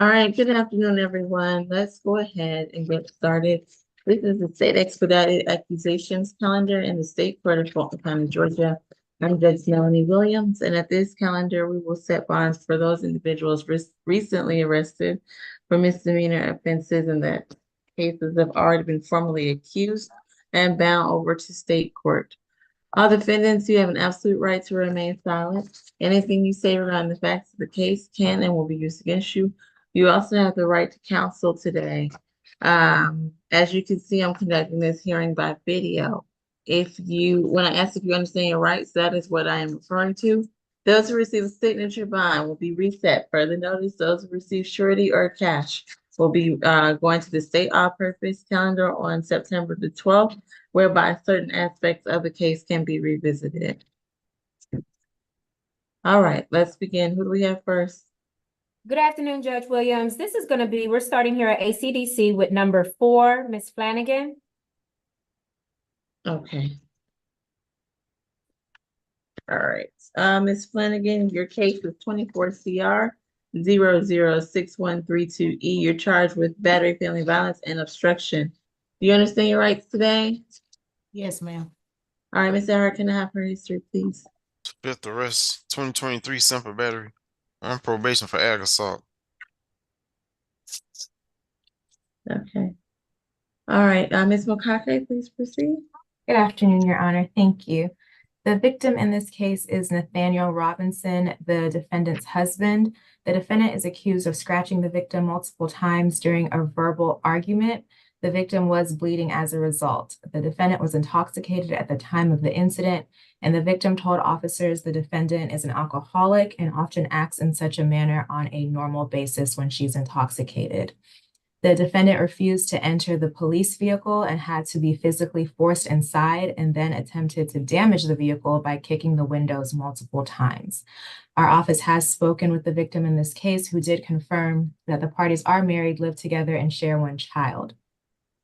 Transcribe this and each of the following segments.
All right, good afternoon, everyone. Let's go ahead and get started. This is the state expedited accusations calendar in the state court of Fulton County, Georgia. I'm Judge Melanie Williams, and at this calendar, we will set bonds for those individuals recently arrested for misdemeanor offenses and that cases have already been formally accused and bound over to state court. All defendants, you have an absolute right to remain silent. Anything you say regarding the facts of the case can and will be used against you. You also have the right to counsel today. As you can see, I'm conducting this hearing by video. When I ask if you understand your rights, that is what I am referring to. Those who receive a signature bond will be reset. Further notice, those who receive surety or cash will be going to the state all-purpose calendar on September the 12th, whereby certain aspects of the case can be revisited. All right, let's begin. Who do we have first? Good afternoon, Judge Williams. We're starting here at ACDC with number 4, Ms. Flanagan. Okay. All right. Ms. Flanagan, your case is 24 CR 006132E. You're charged with battery, family violence, and obstruction. Do you understand your rights today? Yes, ma'am. All right, Ms. Howard, can I have her history, please? Fifth arrest, 2023 simple battery. On probation for ag assault. Okay. All right, Ms. Mokake, please proceed. Good afternoon, Your Honor. Thank you. The victim in this case is Nathaniel Robinson, the defendant's husband. The defendant is accused of scratching the victim multiple times during a verbal argument. The victim was bleeding as a result. The defendant was intoxicated at the time of the incident, and the victim told officers the defendant is an alcoholic and often acts in such a manner on a normal basis when she's intoxicated. The defendant refused to enter the police vehicle and had to be physically forced inside and then attempted to damage the vehicle by kicking the windows multiple times. Our office has spoken with the victim in this case, who did confirm that the parties are married, live together, and share one child.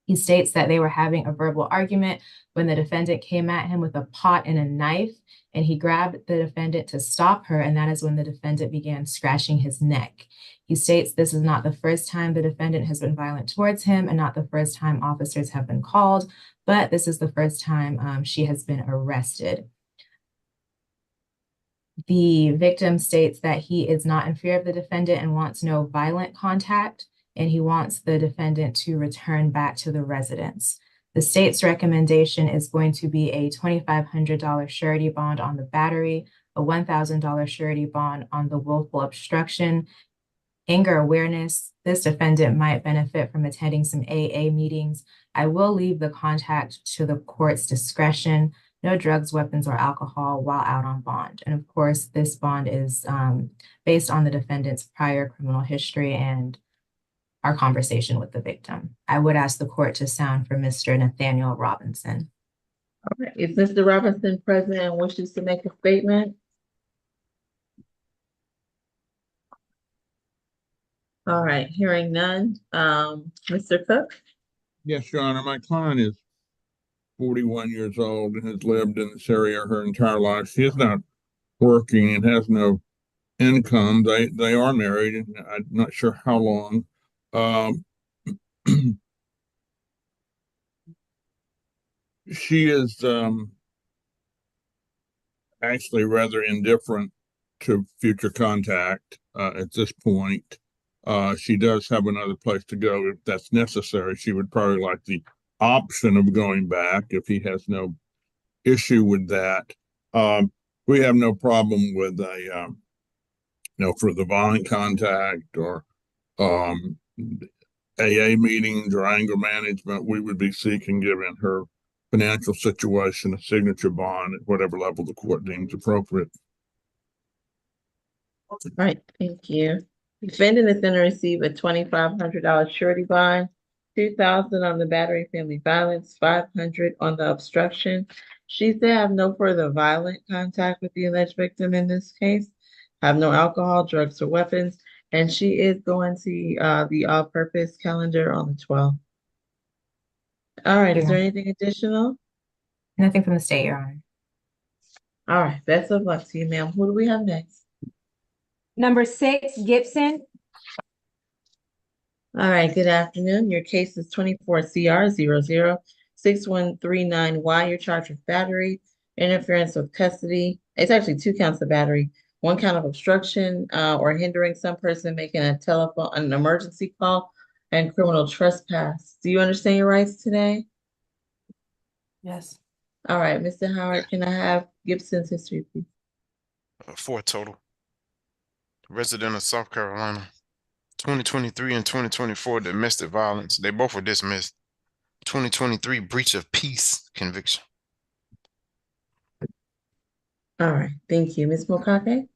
He states that they were having a verbal argument when the defendant came at him with a pot and a knife, and he grabbed the defendant to stop her, and that is when the defendant began scratching his neck. He states this is not the first time the defendant has been violent towards him and not the first time officers have been called, but this is the first time she has been arrested. The victim states that he is not in fear of the defendant and wants no violent contact, and he wants the defendant to return back to the residence. The state's recommendation is going to be a $2,500 surety bond on the battery, a $1,000 surety bond on the willful obstruction, anger awareness. This defendant might benefit from attending some AA meetings. I will leave the contact to the court's discretion. No drugs, weapons, or alcohol while out on bond. And of course, this bond is based on the defendant's prior criminal history and our conversation with the victim. I would ask the court to sound for Mr. Nathaniel Robinson. All right, is Mr. Robinson present and wishes to make a statement? All right, hearing none. Mr. Cook? Yes, Your Honor. My client is 41 years old and has lived in this area her entire life. She is not working and has no income. They are married, and I'm not sure how long. She is actually rather indifferent to future contact at this point. She does have another place to go if that's necessary. She would probably like the option of going back if he has no issue with that. We have no problem with for the violent contact or AA meetings or anger management. We would be seeking, given her financial situation, a signature bond at whatever level the court deems appropriate. All right, thank you. Defendant is going to receive a $2,500 surety bond, $2,000 on the battery, family violence, $500 on the obstruction. She said have no further violent contact with the alleged victim in this case, have no alcohol, drugs, or weapons, and she is going to the all-purpose calendar on the 12th. All right, is there anything additional? Nothing from the state, Your Honor. All right, best of luck to you, ma'am. Who do we have next? Number 6, Gibson. All right, good afternoon. Your case is 24 CR 006139Y. You're charged with battery, interference with custody. It's actually 2 counts of battery. 1 count of obstruction or hindering some person making an emergency call, and criminal trespass. Do you understand your rights today? Yes. All right, Mr. Howard, can I have Gibson's history, please? 4 total. Resident of South Carolina. 2023 and 2024 domestic violence. They both were dismissed. 2023 breach of peace conviction. All right, thank you. Ms. Mokake?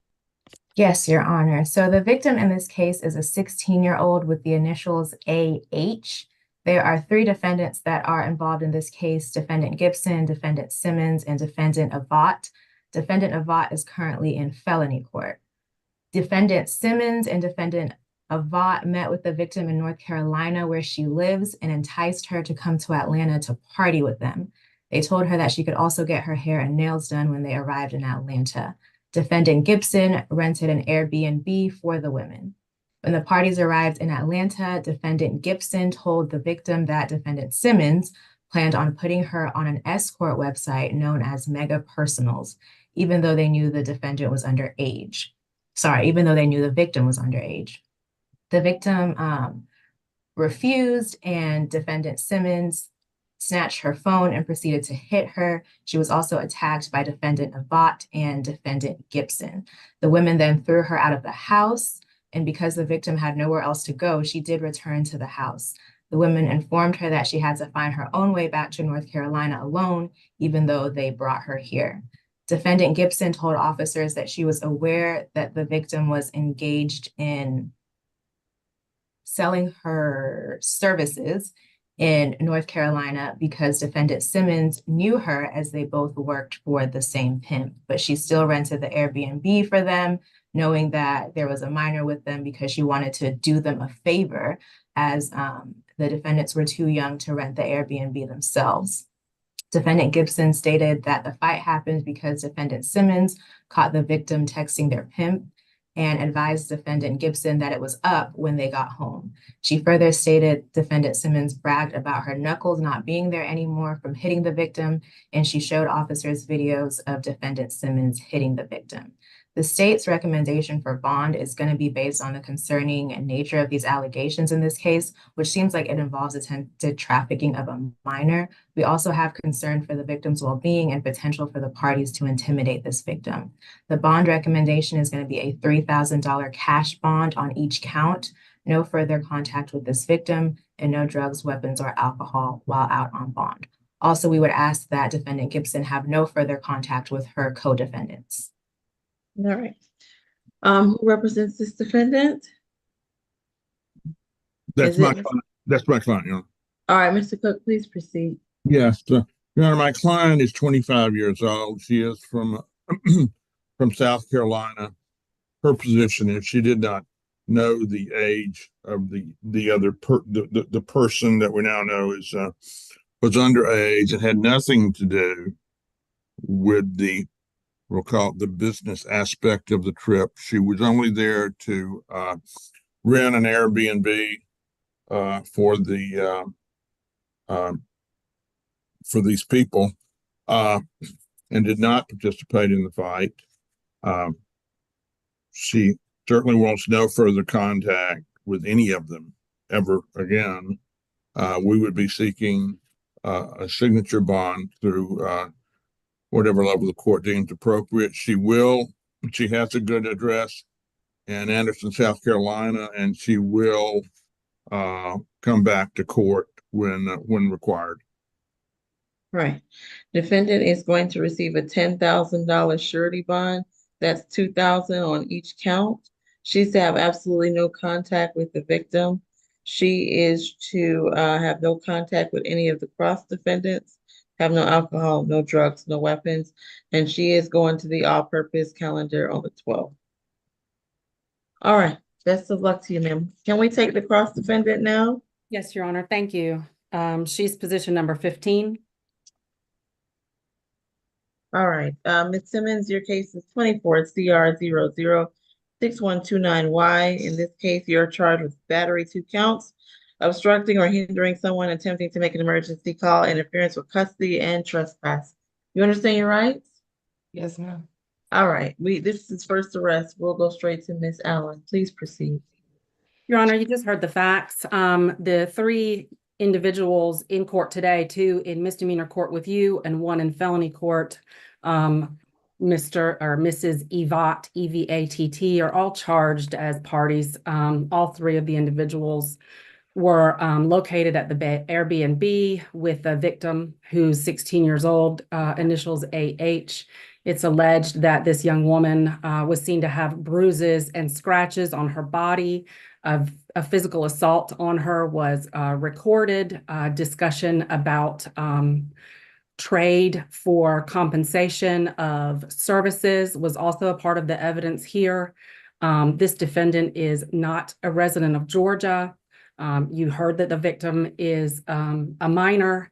Yes, Your Honor. So the victim in this case is a 16-year-old with the initials AH. There are 3 defendants that are involved in this case: Defendant Gibson, Defendant Simmons, and Defendant Avant. Defendant Avant is currently in felony court. Defendant Simmons and Defendant Avant met with the victim in North Carolina, where she lives, and enticed her to come to Atlanta to party with them. They told her that she could also get her hair and nails done when they arrived in Atlanta. Defendant Gibson rented an Airbnb for the women. When the parties arrived in Atlanta, Defendant Gibson told the victim that Defendant Simmons planned on putting her on an escort website known as Mega Personals, even though they knew the defendant was underage. Even though they knew the victim was underage. The victim refused, and Defendant Simmons snatched her phone and proceeded to hit her. She was also attacked by Defendant Avant and Defendant Gibson. The women then threw her out of the house, and because the victim had nowhere else to go, she did return to the house. The women informed her that she had to find her own way back to North Carolina alone, even though they brought her here. Defendant Gibson told officers that she was aware that the victim was engaged in selling her services in North Carolina because Defendant Simmons knew her, as they both worked for the same pimp, but she still rented the Airbnb for them, knowing that there was a minor with them because she wanted to do them a favor, as the defendants were too young to rent the Airbnb themselves. Defendant Gibson stated that the fight happened because Defendant Simmons caught the victim texting their pimp and advised Defendant Gibson that it was up when they got home. She further stated Defendant Simmons bragged about her knuckles not being there anymore from hitting the victim, and she showed officers videos of Defendant Simmons hitting the victim. The state's recommendation for bond is going to be based on the concerning nature of these allegations in this case, which seems like it involves attempted trafficking of a minor. We also have concern for the victim's well-being and potential for the parties to intimidate this victim. The bond recommendation is going to be a $3,000 cash bond on each count, no further contact with this victim, and no drugs, weapons, or alcohol while out on bond. Also, we would ask that Defendant Gibson have no further contact with her co-defendants. All right. Who represents this defendant? That's Is my it- client. That's my client, Your Honor. All right, Mr. Cook, please proceed. Yes, Your Honor, my client is 25 years old. She is from from South Carolina. Her position is she did not know the age of the person that we now know is was underage and had nothing to do with we'll call it the business aspect of the trip. She was only there to rent an Airbnb for these people and did not participate in the fight. She certainly wants no further contact with any of them ever again. We would be seeking a signature bond through whatever level the court deems appropriate. She has a good address in Anderson, South Carolina, and she will come back to court when required. Right. Defendant is going to receive a $10,000 surety bond. That's $2,000 on each count. She's to have absolutely no contact with the victim. She is to have no contact with any of the cross defendants, have no alcohol, no drugs, no weapons, and she is going to the all-purpose calendar on the 12th. All right. Best of luck to you, ma'am. Can we take the cross defendant now? Yes, Your Honor. Thank you. She's position number 15. All right, Ms. Simmons, your case is 24 CR 6129Y. In this case, you're charged with battery 2 counts, obstructing or hindering someone attempting to make an emergency call, interference with custody, and trespass. You understand your rights? Yes, ma'am. All right, this is first arrest. We'll go straight to Miss Allen. Please proceed. Your Honor, you just heard the facts. The three individuals in court today, two in misdemeanor court with you and one in felony court, Mr. or Mrs. Evatt, EVATT, are all charged as parties. All three of the individuals were located at the Airbnb with a victim who's 16 years old, initials AH. It's alleged that this young woman was seen to have bruises and scratches on her body. A physical assault on her was recorded. Discussion about trade for compensation of services was also a part of the evidence here. This defendant is not a resident of Georgia. You heard that the victim is a minor,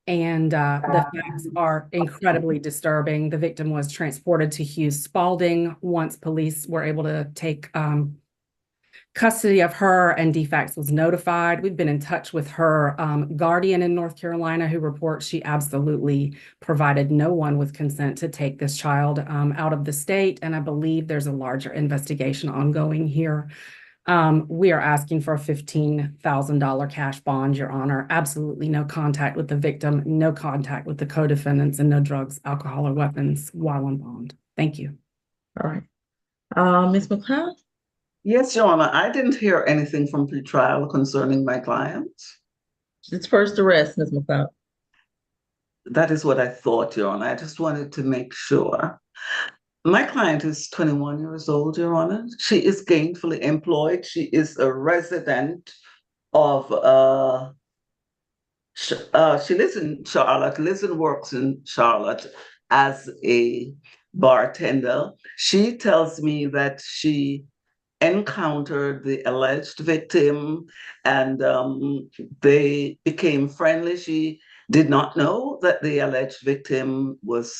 and the facts are incredibly disturbing. The victim was transported to Hughes Spalding once police were able to take custody of her, and DFACS was notified. We've been in touch with her guardian in North Carolina, who reports she absolutely provided no one with consent to take this child out of the state. And I believe there's a larger investigation ongoing here. We are asking for a $15,000 cash bond, Your Honor. Absolutely no contact with the victim, no contact with the co-defendants, and no drugs, alcohol, or weapons while on bond. Thank you. All right. Ms. McLeod? Yes, Your Honor, I didn't hear anything from pretrial concerning my client. It's first arrest, Ms. McLeod. That is what I thought, Your Honor. I just wanted to make sure. My client is 21 years old, Your Honor. She is gainfully employed. She is a resident of, she lives in Charlotte, lives and works in Charlotte as a bartender. She tells me that she encountered the alleged victim and they became friendly. She did not know that the alleged victim was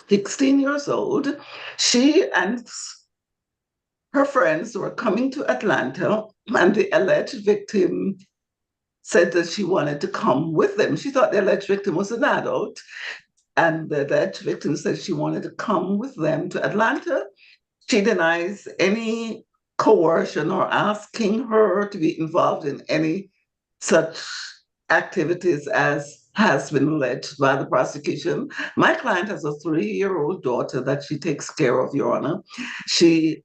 16 years old. She and her friends were coming to Atlanta, and the alleged victim said that she wanted to come with them. She thought the alleged victim was an adult, and the alleged victim said she wanted to come with them to Atlanta. She denies any coercion or asking her to be involved in any such activities as has been alleged by the prosecution. My client has a 3-year-old daughter that she takes care of, Your Honor. She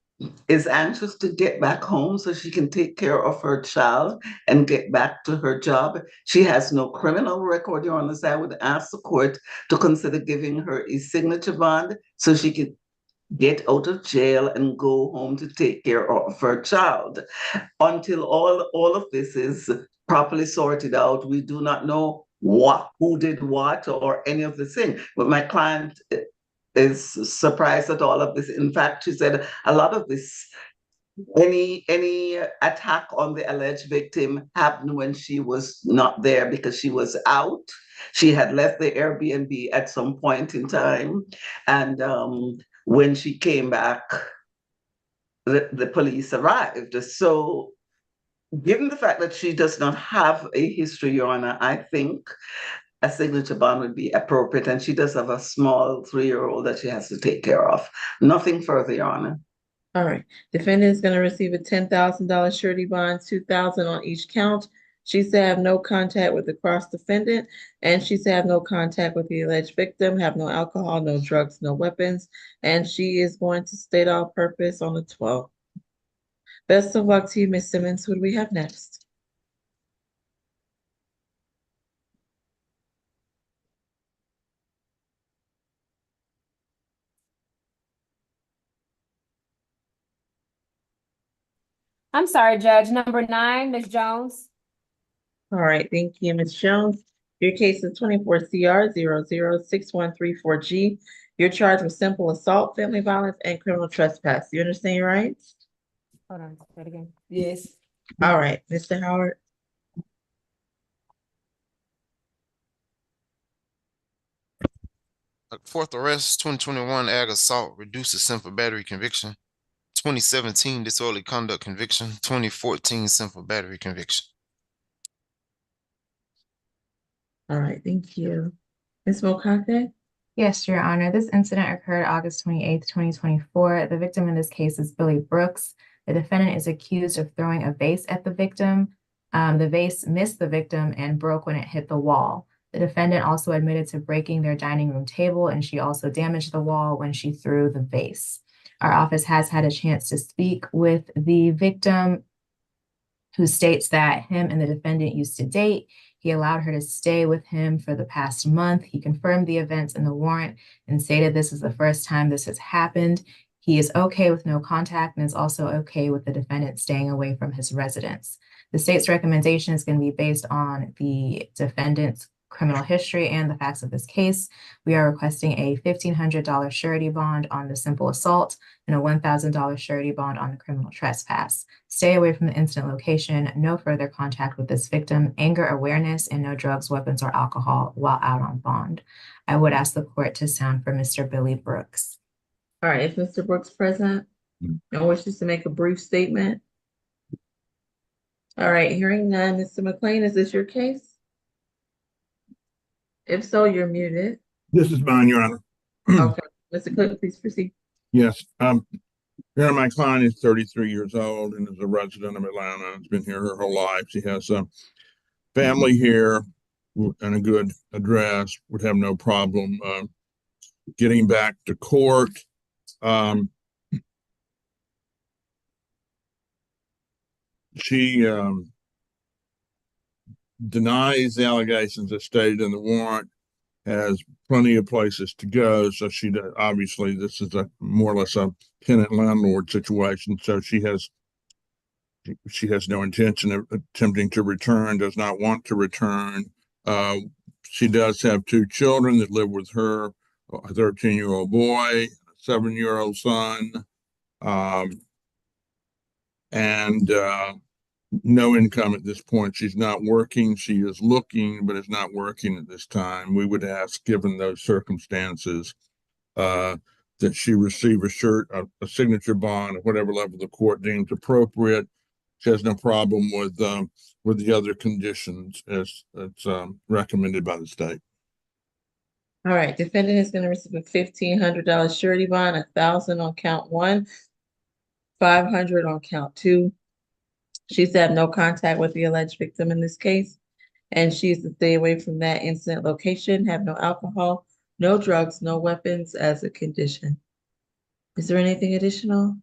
is anxious to get back home so she can take care of her child and get back to her job. She has no criminal record, Your Honor, so I would ask the court to consider giving her a signature bond so she could get out of jail and go home to take care of her child. Until all of this is properly sorted out, we do not know who did what or any of the thing. But my client is surprised at all of this. In fact, she said a lot of this, any attack on the alleged victim happened when she was not there because she was out. She had left the Airbnb at some point in time, and when she came back, the police arrived. So given the fact that she does not have a history, Your Honor, I think a signature bond would be appropriate. And she does have a small 3-year-old that she has to take care of. Nothing further, Your Honor. All right. Defendant is going to receive a $10,000 surety bond, $2,000 on each count. She's to have no contact with the cross defendant, and she's to have no contact with the alleged victim, have no alcohol, no drugs, no weapons, and she is going to state all purpose on the 12th. Best of luck to you, Ms. Simmons. Who do we have next? I'm sorry, Judge. Number 9, Ms. Jones. All right, thank you, Ms. Jones. Your case is 24 CR 006134G. You're charged with simple assault, family violence, and criminal trespass. You understand your rights? Hold on, say it again. Yes. All right, Mr. Howard. Fourth arrest, 2021 ag assault, reduced to simple battery conviction. 2017 disorderly conduct conviction, 2014 simple battery conviction. All right, thank you. Ms. Mokate? Yes, Your Honor. This incident occurred August 28th, 2024. The victim in this case is Billy Brooks. The defendant is accused of throwing a vase at the victim. The vase missed the victim and broke when it hit the wall. The defendant also admitted to breaking their dining room table, and she also damaged the wall when she threw the vase. Our office has had a chance to speak with the victim, who states that him and the defendant used to date. He allowed her to stay with him for the past month. He confirmed the events in the warrant and stated this is the first time this has happened. He is okay with no contact and is also okay with the defendant staying away from his residence. The state's recommendation is going to be based on the defendant's criminal history and the facts of this case. We are requesting a $1,500 surety bond on the simple assault and a $1,000 surety bond on the criminal trespass. Stay away from the incident location, no further contact with this victim, anger awareness, and no drugs, weapons, or alcohol while out on bond. I would ask the court to sound for Mr. Billy Brooks. All right, is Mr. Brooks present? And wishes to make a brief statement? All right, hearing none. Mr. McLean, is this your case? If so, you're muted. This is mine, Your Honor. Okay, Mr. Cook, please proceed. Yes, Your Honor, my client is 33 years old and is a resident of Atlanta. Has been here her whole life. She has a family here and a good address. Would have no problem getting back to court. She denies the allegations as stated in the warrant, has plenty of places to go. So she obviously this is a more or less a tenant landlord situation. So she has no intention of attempting to return, does not want to return. She does have two children that live with her, a 13-year-old boy, a 7-year-old son, and no income at this point. She's not working. She is looking, but is not working at this time. We would ask, given those circumstances, that she receive a signature bond at whatever level the court deems appropriate. She has no problem with the other conditions as it's recommended by the state. All right, defendant is going to receive a $1,500 surety bond, $1,000 on count 1, $500 on count 2. She's to have no contact with the alleged victim in this case, and she's to stay away from that incident location, have no alcohol, no drugs, no weapons as a condition. Is there anything additional?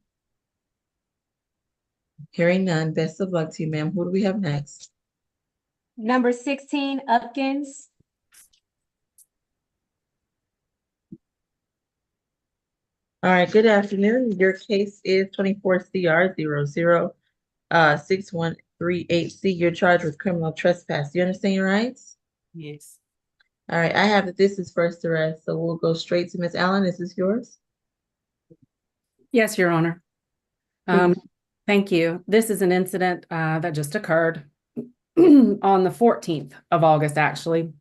Hearing none, best of luck to you, ma'am. Who do we have next? Number 16, Upkins. All right, good afternoon. Your case is 24CR00 6138C. You're charged with criminal trespass. Do you understand your rights? Yes. All right, I have that this is first arrest, so we'll go straight to Ms. Allen. Is this yours? Yes, Your Honor. Thank you. This is an incident that just occurred on the 14th of August, actually.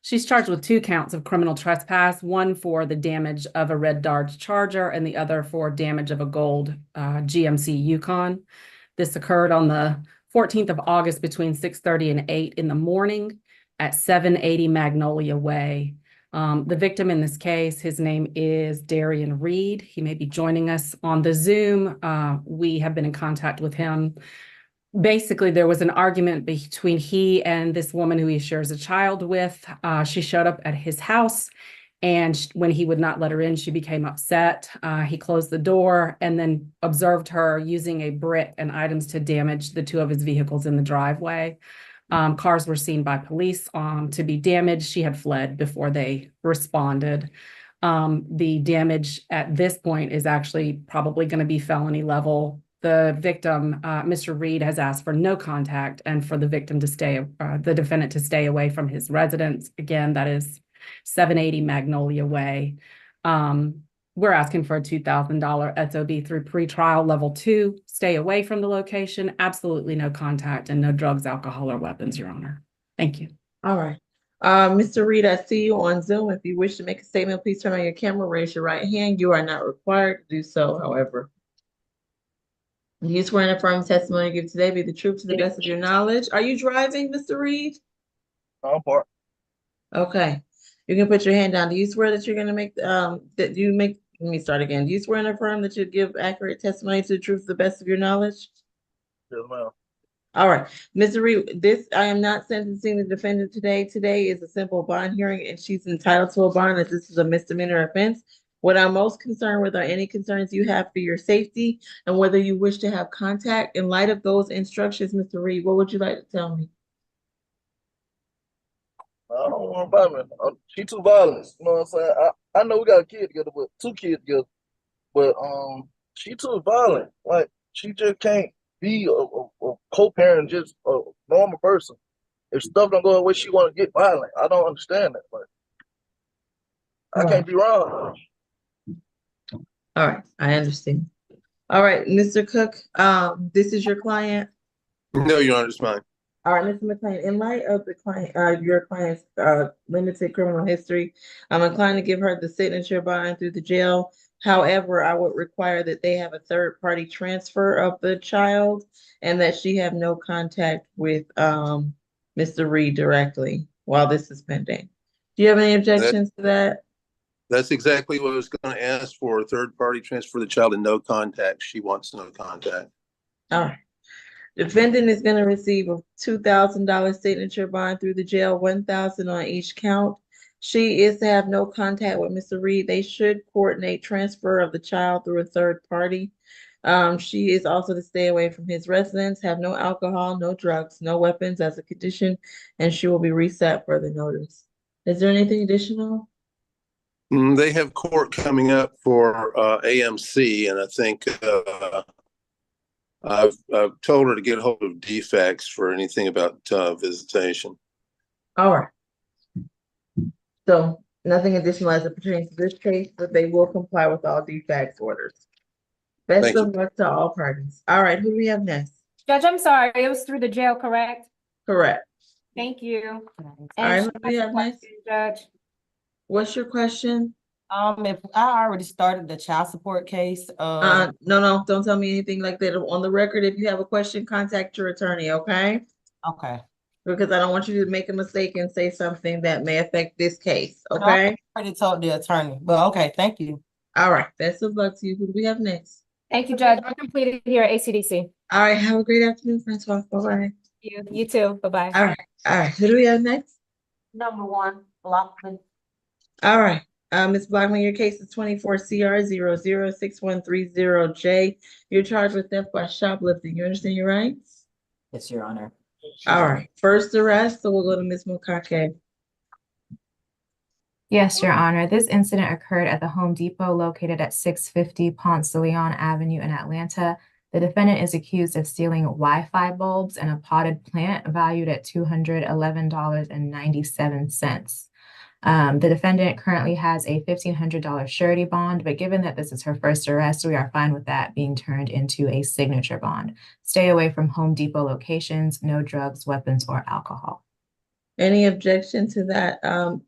She's charged with 2 counts of criminal trespass, one for the damage of a red Dodge Charger and the other for damage of a gold GMC Yukon. This occurred on the 14th of August between 6:30 and 8 in the morning at 780 Magnolia Way. The victim in this case, his name is Darian Reed. He may be joining us on the Zoom. We have been in contact with him. Basically, there was an argument between he and this woman who he shares a child with. She showed up at his house, and when he would not let her in, she became upset. He closed the door and then observed her using a brick and items to damage the 2 of his vehicles in the driveway. Cars were seen by police to be damaged. She had fled before they responded. The damage at this point is actually probably going to be felony level. The victim, Mr. Reed, has asked for no contact and for the victim to the defendant to stay away from his residence. Again, that is 780 Magnolia Way. We're asking for a $2,000 SOB through pretrial level 2. Stay away from the location. Absolutely no contact and no drugs, alcohol, or weapons, Your Honor. Thank you. All right. Mr. Reed, I see you on Zoom. If you wish to make a statement, please turn on your camera, raise your right hand. You are not required to do so, however. Do you swear and affirm testimony you give today be the truth to the best of your knowledge? Are you driving, Mr. Reed? I'm part. Okay. You can put your hand down. Do you swear that you're gonna make, let me start again. Do you swear and affirm that you give accurate testimony to the truth to the best of your knowledge? Yes, ma'am. All right, Mr. Reed, I am not sentencing the defendant today. Today is a simple bond hearing and she's entitled to a bond as this is a misdemeanor offense. What I'm most concerned with are any concerns you have for your safety and whether you wish to have contact. In light of those instructions, Mr. Reed, what would you like to tell me? I don't want to buy me. She too violent. You know what I'm saying? I know we got a kid together, but two kids together. But she too violent. Like she just can't be a co-parent, just a normal person. If stuff don't go the way she want to get violent, I don't understand that. Like I Right. can't be wrong. All right, I understand. All right, Mr. Cook, this is your client. No, Your Honor, it's mine. All right, Mr. McLean, in light of the client, your client's limited criminal history, I'm inclined to give her the signature bond through the jail. However, I would require that they have a third-party transfer of the child and that she have no contact with Mr. Reed directly while this is pending. Do you have any objections to that? That's exactly what I was going to ask for. A third party transfer the child and no contact. She wants no contact. All right. Defendant is gonna receive a $2,000 signature bond through the jail, 1,000 on each count. She is to have no contact with Mr. Reed. They should coordinate transfer of the child through a third party. She is also to stay away from his residence, have no alcohol, no drugs, no weapons as a condition, and she will be reset for the notice. Is there anything additional? They have court coming up for AMC, and I think I've told her to get hold of defects for anything about visitation. All right. So nothing additional as it pertains to this case, but they will comply with all defects orders. Best Thank of luck to all parties. All right, who do we have next? Judge, I'm sorry, it was through the jail, correct? Correct. Thank you. All right, And who she do we has a have next? question, Judge. What's your question? If I already started the child support case, No, don't tell me anything like that. On the record, if you have a question, contact your attorney, okay? okay. Because I don't want you to make a mistake and say something that may affect this case, No, okay? I already told the attorney, but okay, thank you. All right, best of luck to you. Who do we have next? Thank you, Judge. We're completed here at ACDC. All right, have a great afternoon, Francois. Bye-bye. You too. Bye-bye. All right, who do we have next? Number one, Blockman. All right, Ms. Blackman, your case is 24CR006130J. You're charged with theft by shoplifting. You understand your rights? Yes, Your Honor. All right, first arrest, so we'll go to Ms. Mukake. Yes, Your Honor. This incident occurred at the Home Depot located at 650 Ponce de Leon Avenue in Atlanta. The defendant is accused of stealing Wi-Fi bulbs and a potted plant valued at $211.97. The defendant currently has a $1,500 surety bond, but given that this is her first arrest, we are fine with that being turned into a signature bond. Stay away from Home Depot locations, no drugs, weapons, or alcohol. Any objection to that?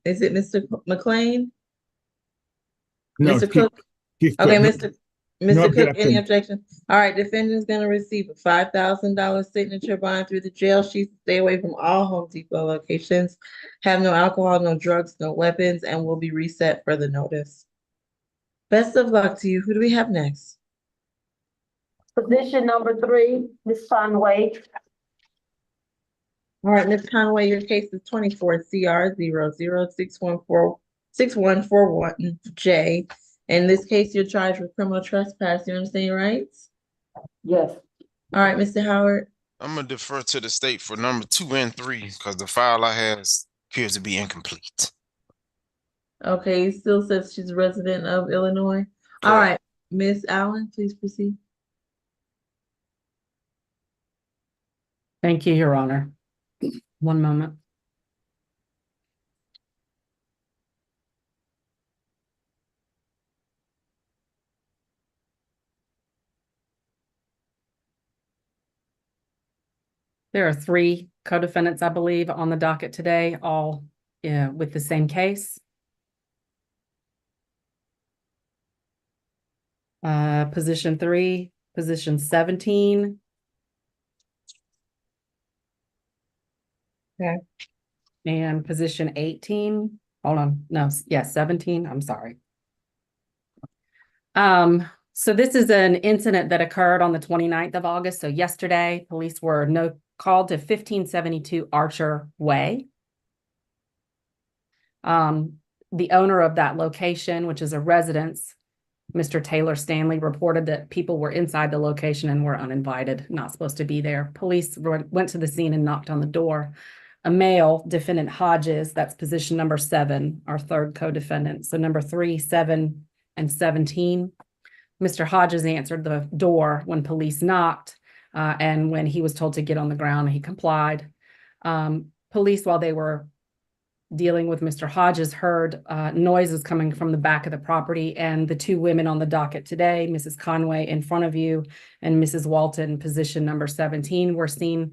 Is it Mr. McLean? No, Mr. Cook? she's Okay, good. Mr. No Cook, any objection. objection? All right, defendant is gonna receive a $5,000 signature bond through the jail. She's to stay away from all Home Depot locations, have no alcohol, no drugs, no weapons, and will be reset for the notice. Best of luck to you. Who do we have next? Position number 3, Ms. Conway. All right, Ms. Conway, your case is 24CR006141J. In this case, you're charged with criminal trespass. You understand your rights? Yes. All right, Mr. Howard. I'm gonna defer to the state for number 2 and 3 because the file I have appears to be incomplete. Okay, it still says she's a resident of Illinois. All Correct. right, Ms. Allen, please proceed. Thank you, Your Honor. One moment. There are 3 co-defendants, I believe, on the docket today, all with the same case. Position 3, Position 17. Okay. And position 18. Hold on. No, yes, 17. I'm sorry. So this is an incident that occurred on the 29th of August. So yesterday, police were called to 1572 Archer Way. The owner of that location, which is a residence, Mr. Taylor Stanley, reported that people were inside the location and were uninvited, not supposed to be there. Police went to the scene and knocked on the door. A male, defendant Hodges, that's position number 7, our third co-defendant. So number 3, 7, and 17. Mr. Hodges answered the door when police knocked, and when he was told to get on the ground, he complied. Police, while they were dealing with Mr. Hodges, heard noises coming from the back of the property, and the 2 women on the docket today, Mrs. Conway in front of you and Mrs. Walton, position number 17, were seen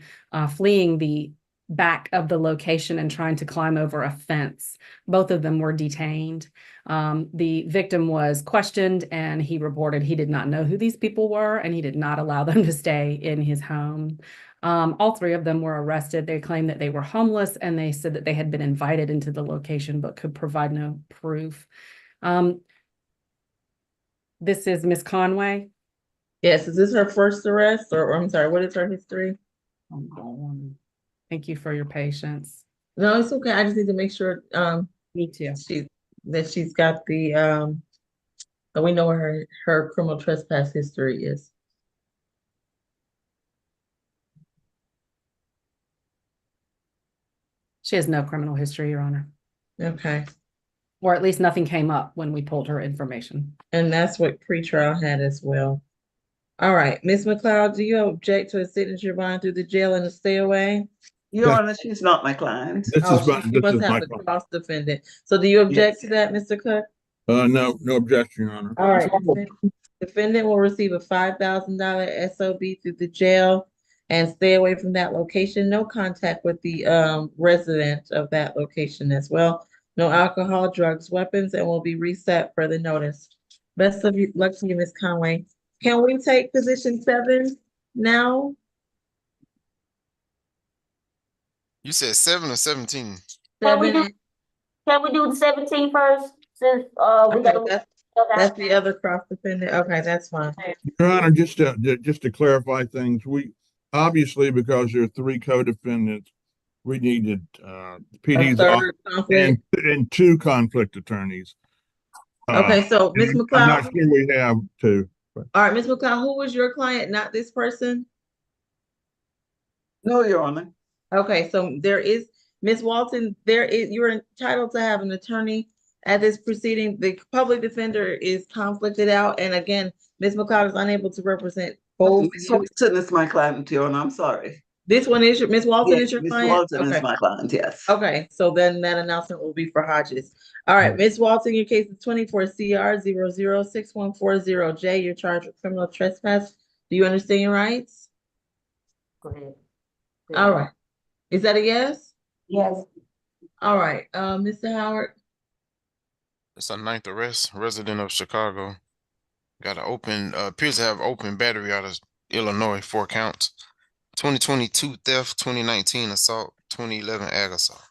fleeing the back of the location and trying to climb over a fence. Both of them were detained. The victim was questioned, and he reported he did not know who these people were, and he did not allow them to stay in his home. All 3 of them were arrested. They claimed that they were homeless, and they said that they had been invited into the location but could provide no proof. This is Miss Conway. Yes, is this her first arrest, or I'm sorry, what is her history? Thank you for your patience. No, it's okay. I just need to make sure Me too. she's got the that we know what her criminal trespass history is. She has no criminal history, Your Honor. Okay. Or at least nothing came up when we pulled her information. And that's what pretrial had as well. All right, Ms. McLeod, do you object to a signature bond through the jail and a stay away? Your Honor, she's not my client. This Oh, is my, she this must is have my, the cross defendant. So do you object to that, Mr. Cook? no objection, Your Honor. All right, defendant will receive a $5,000 SOB through the jail and stay away from that location. No contact with the resident of that location as well. No alcohol, drugs, weapons, and will be reset for the notice. Best of luck to you, Ms. Conway. Can we take position 7 now? You said 7 or 17? Can we do, 7. can we do the 17 first? Since, we Okay, got. that's the other cross defendant. Okay, that's fine. Your Honor, just to clarify things, we obviously, because there are 3 co-defendants, we needed A PD's third conflict. and 2 conflict attorneys. Okay, so Ms. I'm not McLeod, sure we have 2. all right, Ms. McLeod, who was your client, not this person? No, Your Honor. Okay, so there is, Ms. Walton, you're entitled to have an attorney at this proceeding. The public defender is conflicted out, and again, Ms. McLeod is unable to represent both. Ms. Walton is my client, Your Honor. I'm sorry. This one is Ms. Walton is your Ms. client? Walton Okay. is my client, yes. Okay, so then that announcement will be for Hodges. All right, Ms. Walton, your case is 24 CR 006140J. You're charged with criminal trespass. Do you understand your rights? Go ahead. All right. Is that a yes? Yes. All right, Mr. Howard. It's a 9th arrest, resident of Chicago. Got an open, appears to have open battery out of Illinois, 4 counts. 2022 theft, 2019 assault, 2011 ag assault.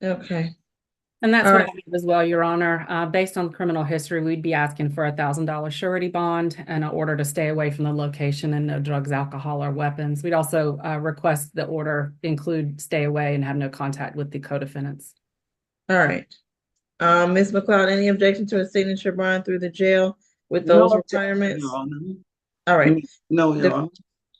Okay. And that's All what right. I have as well, Your Honor. Based on criminal history, we'd be asking for a $1,000 surety bond and an order to stay away from the location and no drugs, alcohol, or weapons. We'd also request the order include stay away and have no contact with the co-defendants. All right. Ms. McLeod, any objection to a signature bond through the jail with those requirements? Your Honor. All right. No, Your Honor.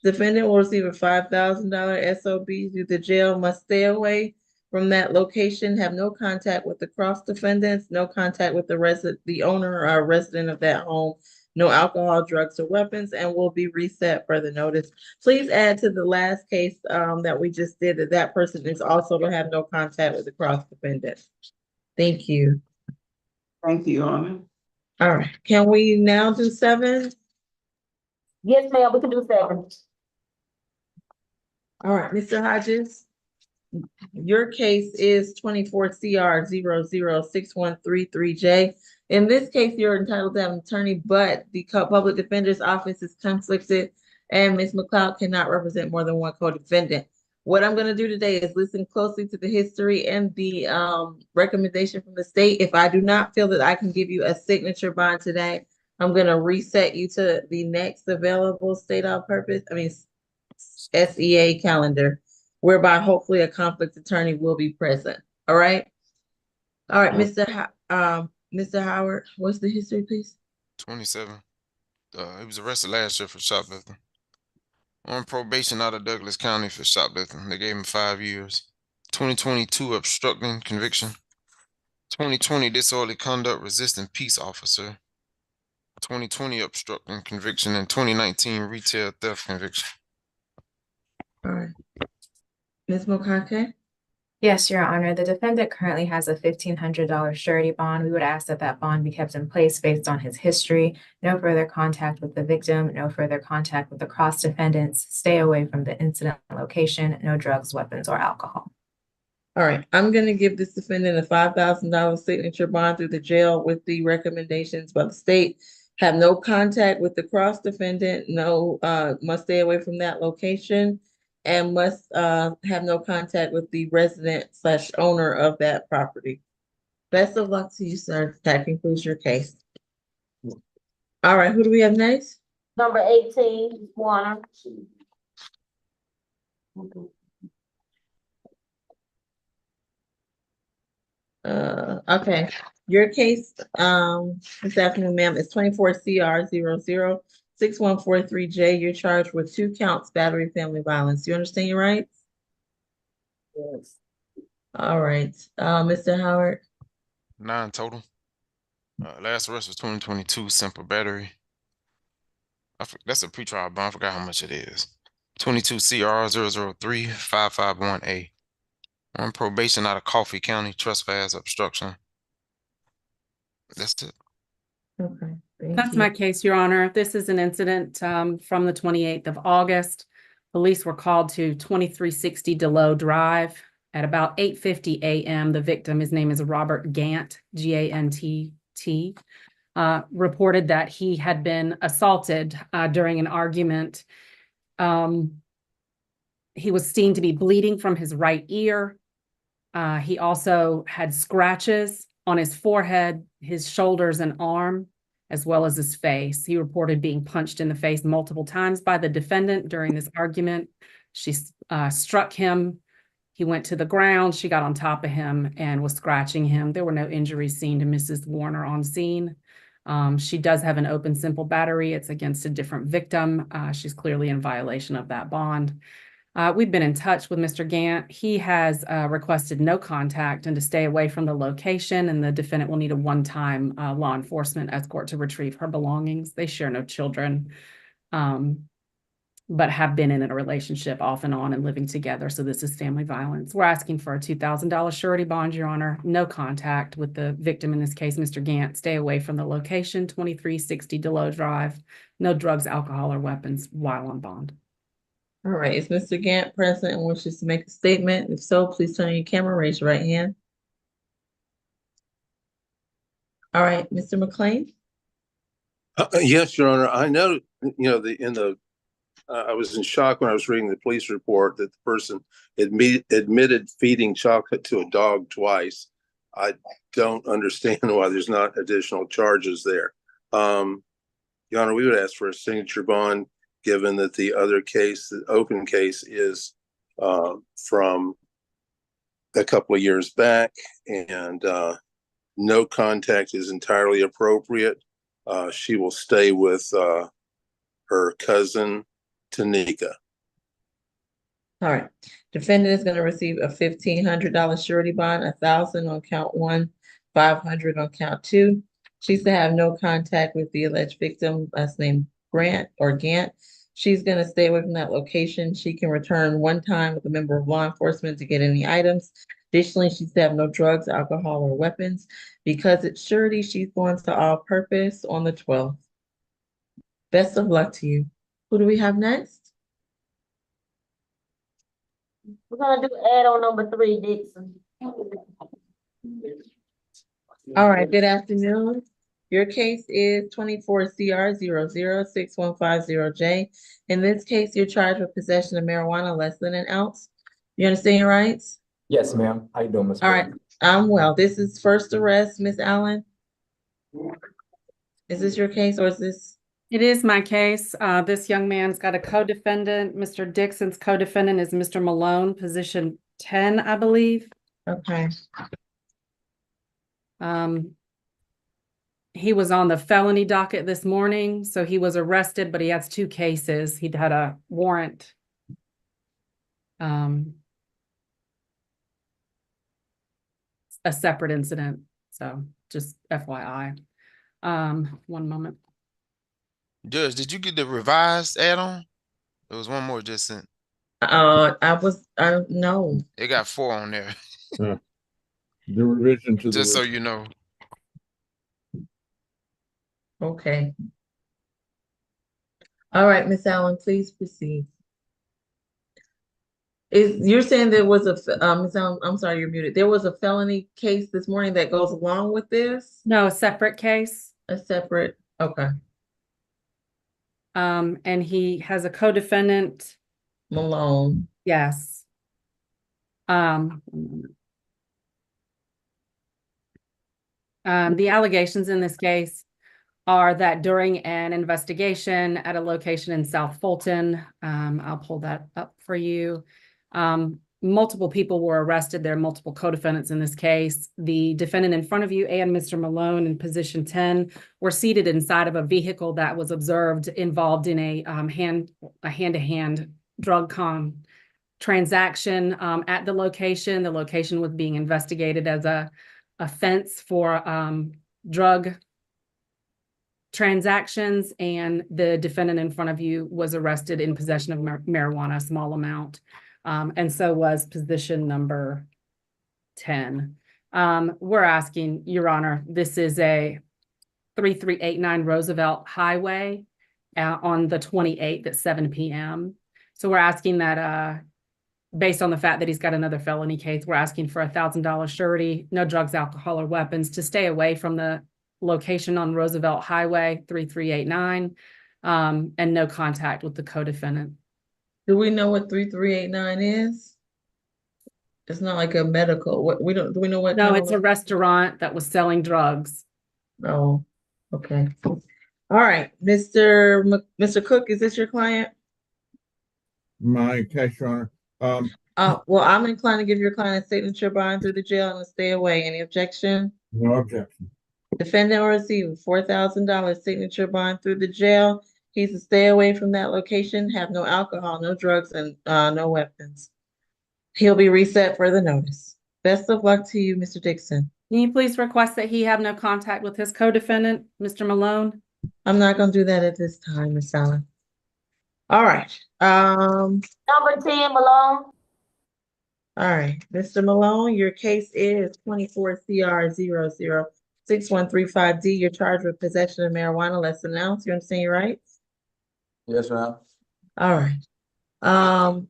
Defendant will receive a $5,000 SOB through the jail, must stay away from that location, have no contact with the cross defendants, no contact with the owner or resident of that home, no alcohol, drugs, or weapons, and will be reset for the notice. Please add to the last case that we just did that person is also to have no contact with the cross defendant. Thank you. Thank you, Your Honor. All right, can we now do 7? Yes, ma'am, we can do 7. All right, Mr. Hodges. your case is 24 CR 006133J. In this case, you're entitled to have an attorney, but the public defender's office is conflicted and Ms. McLeod cannot represent more than one co-defendant. What I'm gonna do today is listen closely to the history and the recommendation from the state. If I do not feel that I can give you a signature bond today, I'm gonna reset you to the next available state of purpose, SEA calendar, whereby hopefully a conflict attorney will be present. All right. All right, Mr. Howard, what's the history, please? 27. He was arrested last year for shoplifting. On probation out of Douglas County for shoplifting. They gave him 5 years. 2022 obstructing conviction. 2020 disorderly conduct resisting peace officer. 2020 obstructing conviction, and 2019 retail theft conviction. All right. Ms. Mokake? Yes, Your Honor. The defendant currently has a $1,500 surety bond. We would ask that that bond be kept in place based on his history. No further contact with the victim, no further contact with the cross defendants, stay away from the incident location, no drugs, weapons, or alcohol. All right, I'm gonna give this defendant a $5,000 signature bond through the jail with the recommendations by the state. Have no contact with the cross defendant, must stay away from that location, and must have no contact with the resident/owner of that property. Best of luck to you, sir. That concludes your case. All right, who do we have next? Number 18, Warner. Okay, your case, this afternoon, ma'am, is 24 CR 006143J. You're charged with 2 counts battery family violence. Do you understand your rights? Yes. All right, Mr. Howard. 9 total. Last arrest was 2022 simple battery. That's a pretrial bond. I forgot how much it is. 22 CR 003551A. On probation out of Coffee County, trespass, obstruction. That's it. Okay, thank That's you. my case, Your Honor. This is an incident from the 28th of August. Police were called to 2360 Delow Drive at about 8:50 a.m. The victim, his name is Robert Gant, G-A-N-T-T, reported that he had been assaulted during an argument. He was seen to be bleeding from his right ear. He also had scratches on his forehead, his shoulders and arm, as well as his face. He reported being punched in the face multiple times by the defendant during this argument. She struck him. He went to the ground. She got on top of him and was scratching him. There were no injuries seen to Mrs. Warner on scene. She does have an open simple battery. It's against a different victim. She's clearly in violation of that bond. We've been in touch with Mr. Gant. He has requested no contact and to stay away from the location, and the defendant will need a one-time law enforcement escort to retrieve her belongings. They share no children, but have been in a relationship off and on and living together, so this is family violence. We're asking for a $2,000 surety bond, Your Honor. No contact with the victim in this case, Mr. Gant. Stay away from the location, 2360 Delow Drive. No drugs, alcohol, or weapons while on bond. All right, is Mr. Gant present and wishes to make a statement? If so, please turn on your camera, raise your right hand. All right, Mr. McLean? Yes, Your Honor. I know, I was in shock when I was reading the police report that the person admitted feeding chocolate to a dog twice. I don't understand why there's not additional charges there. Your Honor, we would ask for a signature bond, given that the other case, the open case, is from a couple of years back, and no contact is entirely appropriate. She will stay with her cousin, Tanika. All right, defendant is going to receive a $1,500 surety bond, 1,000 on count 1, 500 on count 2. She's to have no contact with the alleged victim, last name Grant or Gant. She's going to stay away from that location. She can return one time with a member of law enforcement to get any items. Additionally, she's to have no drugs, alcohol, or weapons. Because it's surety, she's going to all purpose on the 12th. Best of luck to you. Who do we have next? We're gonna do add-on number 3, Dixon. All right, good afternoon. Your case is 24 CR 006150J. In this case, you're charged with possession of marijuana less than an ounce. You understand your rights? Yes, ma'am. How you doing, Ms. All right, I'm well. This is first arrest, Miss Allen. Is this your case or is this? It is my case. This young man's got a co-defendant. Mr. Dixon's co-defendant is Mr. Malone, position 10, I believe. Okay. He was on the felony docket this morning, so he was arrested, but he has 2 cases. He'd had a warrant. A separate incident, so just FYI. 1 moment. Judge, did you get the revised add-on? There was one more just sent. I no. It got 4 on there, The revision to the. just so you know. Okay. All right, Miss Allen, please proceed. You're saying there was a Miss Allen, I'm sorry, you're muted. There was a felony case this morning that goes along with this? No, a separate case. A separate, okay. And he has a co-defendant. Malone. Yes. The allegations in this case are that during an investigation at a location in South Fulton, I'll pull that up for you. Multiple people were arrested. There are multiple co-defendants in this case. The defendant in front of you and Mr. Malone in position 10 were seated inside of a vehicle that was observed involved in a hand-to-hand drug transaction at the location. The location was being investigated as a offense for drug transactions, and the defendant in front of you was arrested in possession of marijuana, a small amount. And so was position number 10. We're asking, Your Honor, this is a 3389 Roosevelt Highway on the 28th at 7 p.m. So we're asking that, based on the fact that he's got another felony case, we're asking for $1,000 surety, no drugs, alcohol, or weapons, to stay away from the location on Roosevelt Highway 3389, and no contact with the co-defendant. Do we know what 3389 is? It's not like a medical, do we know what? No, kind it's of- a restaurant that was selling drugs. Oh, okay. All right, Mr. Cook, is this your client? My case, Your Honor. Well, I'm inclined to give your client a signature bond through the jail and stay away. Any objection? No objection. Defendant will receive $4,000 signature bond through the jail. He's to stay away from that location, have no alcohol, no drugs, and no weapons. He'll be reset for the notice. Best of luck to you, Mr. Dixon. Can you please request that he have no contact with his co-defendant, Mr. Malone? I'm not gonna do that at this time, Ms. Allen. All right. Number 10, Malone. All right, Mr. Malone, your case is 24 CR 006135D. You're charged with possession of marijuana less than an ounce. You understand your rights? Yes, ma'am. All right. 5th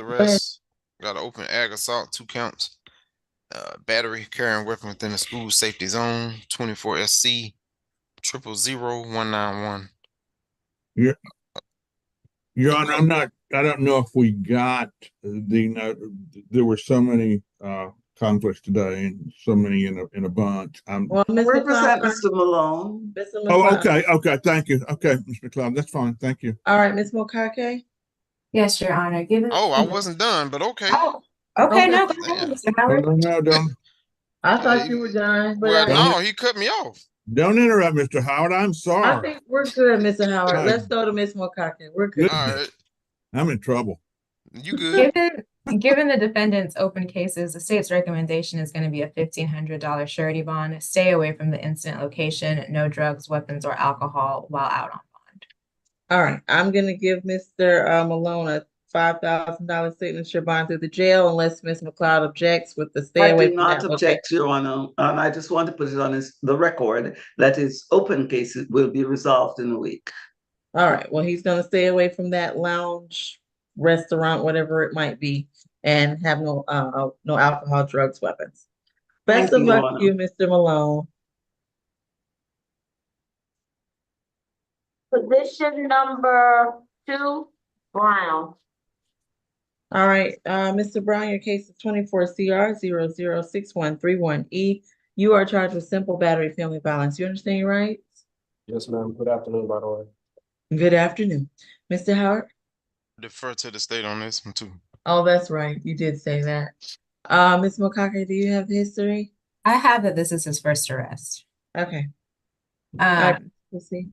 arrest, got an open ag assault, 2 counts. Battery, carrying weapon within the school safety zone, 24 SC 000191. Your Honor, I don't know if we got there were so many conflicts today and so many in a bunch. Well, Represent Mr. Malone. Mr. Oh, McCloud. okay, thank you. Okay, Mr. McCloud, that's fine, thank you. All right, Ms. Mokake. Yes, Your Honor. Given. Oh, I wasn't done, but okay. Oh, okay, no, go Yeah. ahead, Mr. Howard. No, don't I thought you were done, but Well, I no, he cut me off. interrupt, Mr. Howard. I'm sorry. think we're good, Mr. Howard. Right. Let's go to Ms. Mokake. We're good. All right, I'm in trouble. you good? Given the defendant's open cases, the state's recommendation is going to be a $1,500 surety bond. Stay away from the incident location, no drugs, weapons, or alcohol while out on bond. All right, I'm gonna give Mr. Malone a $5,000 signature bond through the jail unless Ms. McLeod objects with the stay I away do from not that object, Your Honor, and I just want to put it on the record that his open cases will be resolved in a week. All right, well, he's gonna stay away from that lounge restaurant, whatever it might be, and have no alcohol, drugs, weapons. Best Thank of you, luck Lorna. to you, Mr. Malone. Position number 2, Brown. All right, Mr. Brown, your case is 24 CR 006131E. You are charged with simple battery family violence. You understand your rights? Yes, ma'am. Good afternoon, by the way. Good afternoon. Mr. Howard? Defer to the state on this one too. Oh, that's right. You did say that. Ms. Mokake, do you have history? I have that this is his first arrest. Okay. All right, let's see.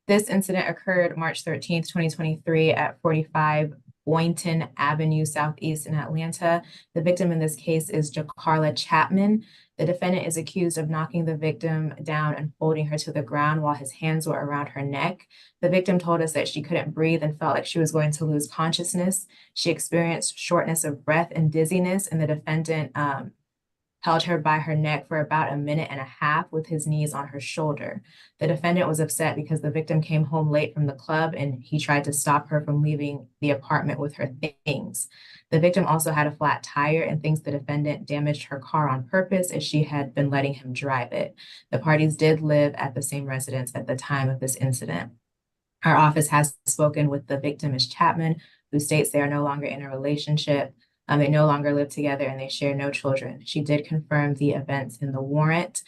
This incident occurred March 13th, 2023 at 45 Boynton Avenue Southeast in Atlanta. The victim in this case is Jacarla Chapman. The defendant is accused of knocking the victim down and holding her to the ground while his hands were around her neck. The victim told us that she couldn't breathe and felt like she was going to lose consciousness. She experienced shortness of breath and dizziness, and the defendant held her by her neck for about a minute and a half with his knees on her shoulder. The defendant was upset because the victim came home late from the club and he tried to stop her from leaving the apartment with her things. The victim also had a flat tire and thinks the defendant damaged her car on purpose as she had been letting him drive it. The parties did live at the same residence at the time of this incident. Our office has spoken with the victim, Ms. Chapman, who states they are no longer in a relationship. They no longer live together and they share no children. She did confirm the events in the warrant.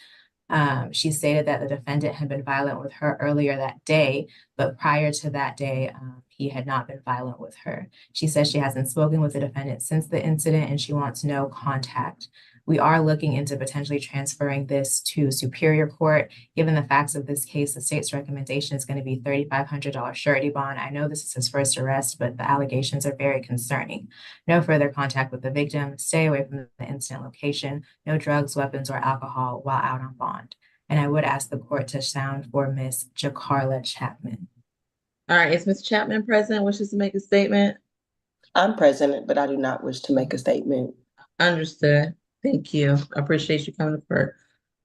She stated that the defendant had been violent with her earlier that day, but prior to that day, he had not been violent with her. She says she hasn't spoken with the defendant since the incident and she wants no contact. We are looking into potentially transferring this to Superior Court. Given the facts of this case, the state's recommendation is going to be $3,500 surety bond. I know this is his first arrest, but the allegations are very concerning. No further contact with the victim. Stay away from the incident location. No drugs, weapons, or alcohol while out on bond. And I would ask the court to sound for Miss Jacarla Chapman. All right, is Ms. Chapman present, wishes to make a statement? I'm present, but I do not wish to make a statement. Understood. Thank you. I appreciate you coming to court.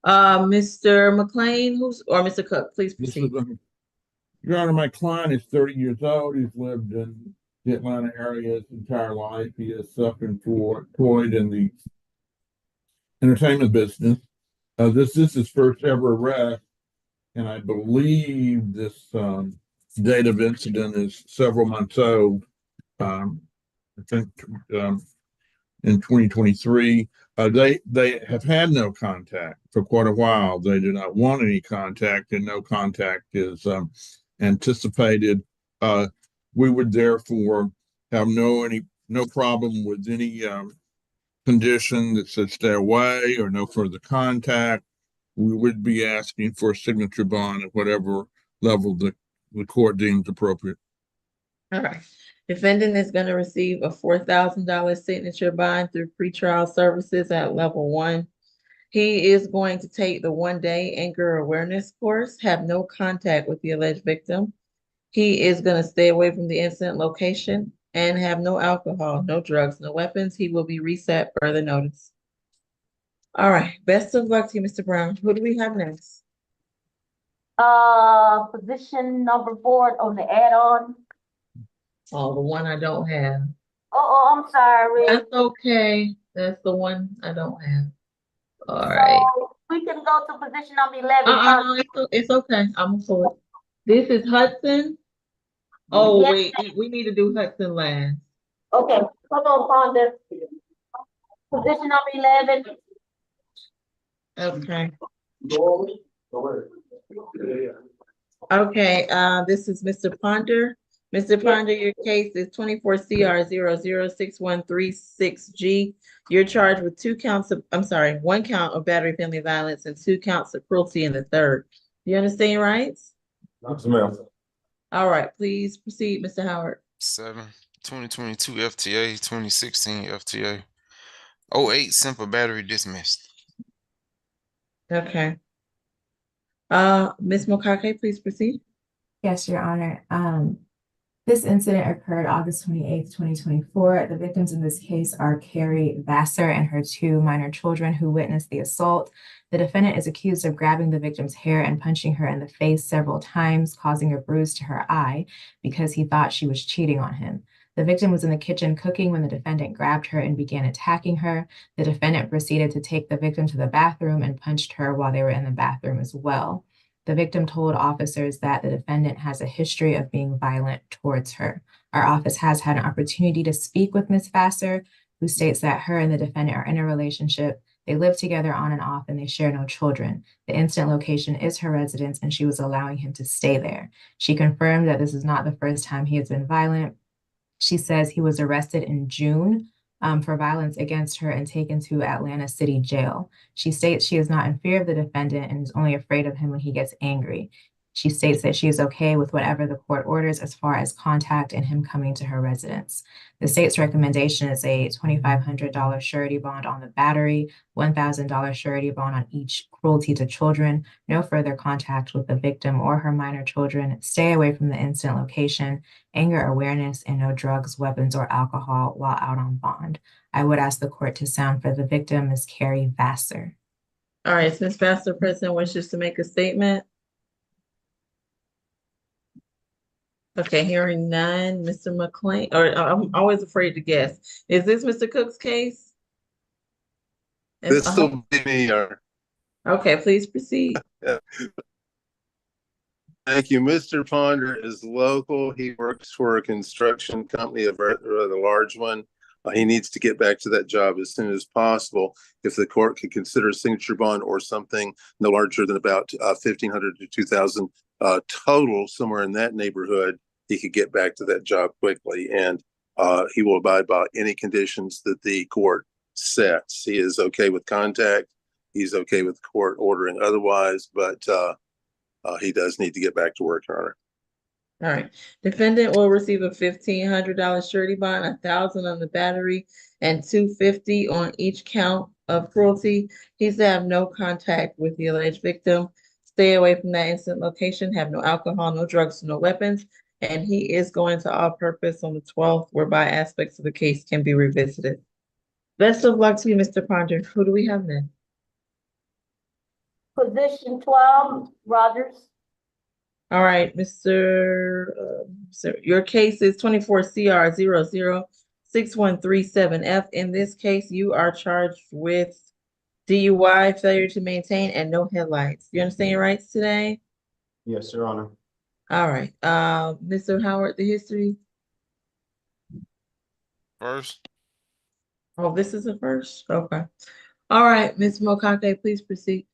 Mr. McLean, or Mr. Cook, please proceed. Your Honor, my client is 30 years old. He's lived in the Atlanta area his entire life. He is self-employed in the entertainment business. This is his first ever arrest, and I believe this date of incident is several months old. I think in 2023. They have had no contact for quite a while. They do not want any contact, and no contact is anticipated. We would therefore have no problem with any condition that says stay away or no further contact. We would be asking for a signature bond at whatever level the court deems appropriate. All right. Defendant is going to receive a $4,000 signature bond through pretrial services at level 1. He is going to take the 1-day anger awareness course, have no contact with the alleged victim. He is going to stay away from the incident location and have no alcohol, no drugs, no weapons. He will be reset further notice. All right. Best of luck to you, Mr. Brown. Who do we have next? Position number 4 on the add-on. Oh, the one I don't have. Oh, I'm sorry. That's okay. That's the one I don't have. All right. We can go to position number 11. No, it's okay. I'm for it. This is Hudson. Oh, Yes. wait, we need to do Hudson last. Okay, come on, Fonda. Position number 11. Okay. Okay, this is Mr. Ponder. Mr. Ponder, your case is 24 CR 006136G. You're charged with 1 count of battery family violence and 2 counts of cruelty in the third. Do you understand your rights? Yes, ma'am. All right, please proceed, Mr. Howard. 2022 FTA, 2016 FTA. 08 simple battery dismissed. Okay. Ms. Mokake, please proceed. Yes, Your Honor. This incident occurred August 28th, 2024. The victims in this case are Carrie Vassar and her 2 minor children who witnessed the assault. The defendant is accused of grabbing the victim's hair and punching her in the face several times, causing a bruise to her eye because he thought she was cheating on him. The victim was in the kitchen cooking when the defendant grabbed her and began attacking her. The defendant proceeded to take the victim to the bathroom and punched her while they were in the bathroom as well. The victim told officers that the defendant has a history of being violent towards her. Our office has had an opportunity to speak with Ms. Vassar, who states that her and the defendant are in a relationship. They live together on and off, and they share no children. The incident location is her residence, and she was allowing him to stay there. She confirmed that this is not the first time he has been violent. She says he was arrested in June for violence against her and taken to Atlanta City Jail. She states she is not in fear of the defendant and is only afraid of him when he gets angry. She states that she is okay with whatever the court orders as far as contact and him coming to her residence. The state's recommendation is a $2,500 surety bond on the battery, $1,000 surety bond on each cruelty to children, no further contact with the victim or her minor children, stay away from the incident location, anger awareness, and no drugs, weapons, or alcohol while out on bond. I would ask the court to sound for the victim, Ms. Carrie Vassar. All right, Ms. Vassar, President wishes to make a statement. Okay, hearing none, Mr. McLean, or I'm always afraid to guess. Is this Mr. Cook's case? This will be me, Okay, please proceed. Thank you. Mr. Ponder is local. He works for a construction company, a rather large one. He needs to get back to that job as soon as possible. If the court could consider a signature bond or something no larger than about $1,500 to $2,000 total, somewhere in that neighborhood, he could get back to that job quickly, and he will abide by any conditions that the court sets. He is okay with contact. He's okay with court ordering otherwise, but he does need to get back to work, Your Honor. All right. Defendant will receive a $1,500 surety bond, $1,000 on the battery, and $250 on each count of cruelty. He's to have no contact with the alleged victim, stay away from that incident location, have no alcohol, no drugs, no weapons, and he is going to all purpose on the 12th, whereby aspects of the case can be revisited. Best of luck to you, Mr. Ponder. Who do we have then? Position 12, Rogers. All right, Mr. Sir, your case is 24 CR 006137F. In this case, you are charged with DUI, failure to maintain, and no headlights. You understand your rights today? Yes, Your Honor. All right. Mr. Howard, the history. First, Oh, this is the first? Okay. All right, Ms. Mokake, please proceed.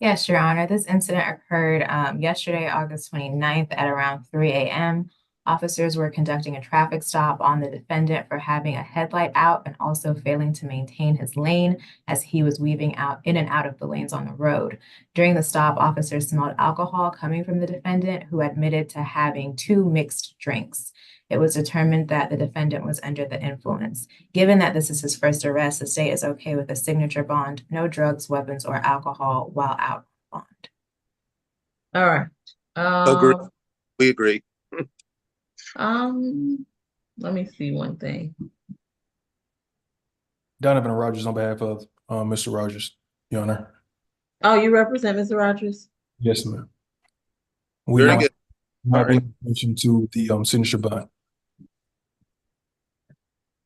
Yes, Your Honor. This incident occurred yesterday, August 29th at around 3 a.m. Officers were conducting a traffic stop on the defendant for having a headlight out and also failing to maintain his lane as he was weaving out in and out of the lanes on the road. During the stop, officers smelled alcohol coming from the defendant, who admitted to having 2 mixed drinks. It was determined that the defendant was under the influence. Given that this is his first arrest, the state is okay with a signature bond, no drugs, weapons, or alcohol while out on bond. All right. Agree. We agree. Let me see one thing. Donovan Rogers on behalf of Mr. Rogers, Your Honor. Oh, you represent Mr. Rogers? Yes, ma'am. We Very good. have in relation to the signature bond.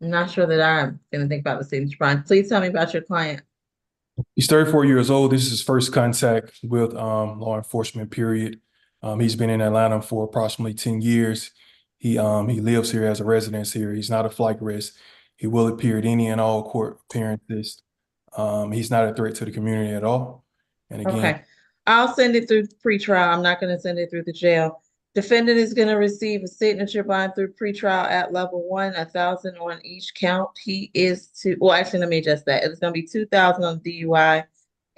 I'm not sure that I'm gonna think about the signature bond. Please tell me about your client. He's 34 years old. This is his first contact with law enforcement, period. He's been in Atlanta for approximately 10 years. He lives here as a residence here. He's not a flight risk. He will appear at any and all court appearances. He's not a threat to the community at all. And again, Okay, I'll send it through pretrial. I'm not gonna send it through the jail. Defendant is gonna receive a signature bond through pretrial at level 1, 1,000 on each count. He is to, well, actually, let me adjust that. It's gonna be 2,000 on DUI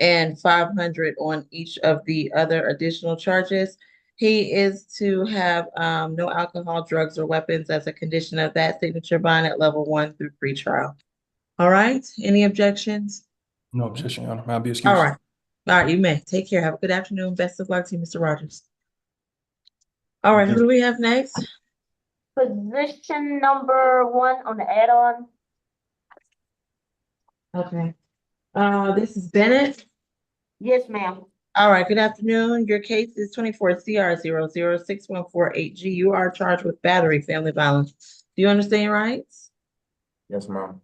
and 500 on each of the other additional charges. He is to have no alcohol, drugs, or weapons as a condition of that signature bond at level 1 through pretrial. All right, any objections? no objection, Your Honor. May I be excused? All right. All right, you may. Take care. Have a good afternoon. Best of luck to you, Mr. Rogers. All right, who do we have next? Position number 1 on the add-on. Okay. This is Bennett. Yes, ma'am. All right, good afternoon. Your case is 24 CR 006148G. You are charged with battery, family violence, Do you understand your rights? Yes, ma'am.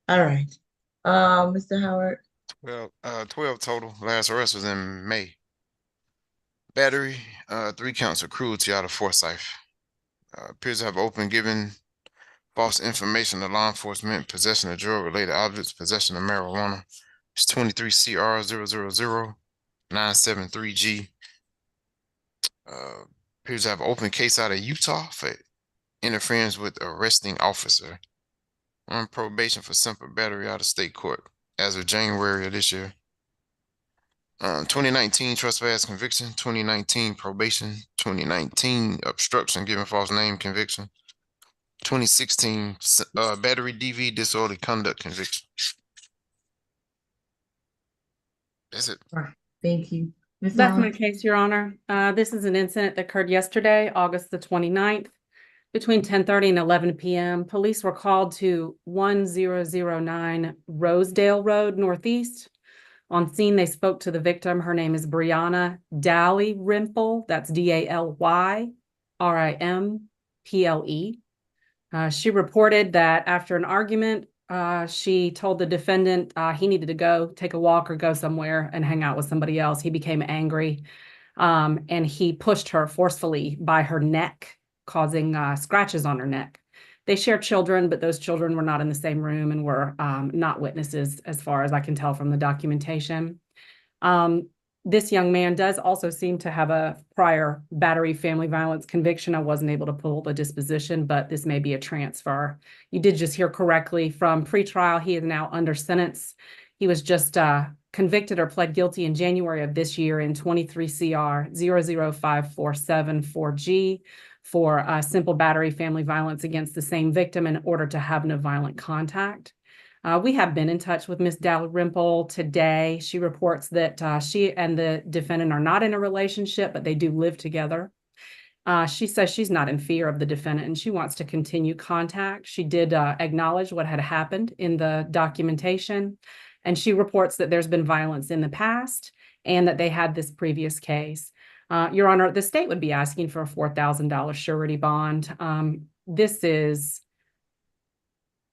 All right. Mr. Howard. 12 total. Last arrest was in May. Battery, 3 counts of cruelty out of Forsyth. Appears to have open giving false information to law enforcement, possession of drug-related objects, possession of marijuana. It's 23 CR 000-973G. Appears to have open case out of Utah for interference with arresting officer. On probation for simple battery out of state court as of January of this year. 2019 trespass conviction, 2019 probation, 2019 obstruction giving false name conviction, 2016 battery DV disorderly conduct conviction. That's it. All right. Thank you. Ms. That's my Mullins? case, Your Honor. This is an incident that occurred yesterday, August the 29th, between 10:30 and 11 p.m. Police were called to 1009 Rosedale Road Northeast. On scene, they spoke to the victim. Her name is Brianna Dalrymple. That's Dalrymple. She reported that after an argument, she told the defendant he needed to go take a walk or go somewhere and hang out with somebody else. He became angry, and he pushed her forcefully by her neck, causing scratches on her neck. They shared children, but those children were not in the same room and were not witnesses, as far as I can tell from the documentation. This young man does also seem to have a prior battery family violence conviction. I wasn't able to pull the disposition, but this may be a transfer. You did just hear correctly from pretrial. He is now under sentence. He was just convicted or pled guilty in January of this year in 23 CR 00547-4G for simple battery family violence against the same victim in order to have no violent contact. We have been in touch with Ms. Dalrymple today. She reports that she and the defendant are not in a relationship, but they do live together. She says she's not in fear of the defendant and she wants to continue contact. She did acknowledge what had happened in the documentation, and she reports that there's been violence in the past and that they had this previous case. Your Honor, the state would be asking for a $4,000 surety bond. This is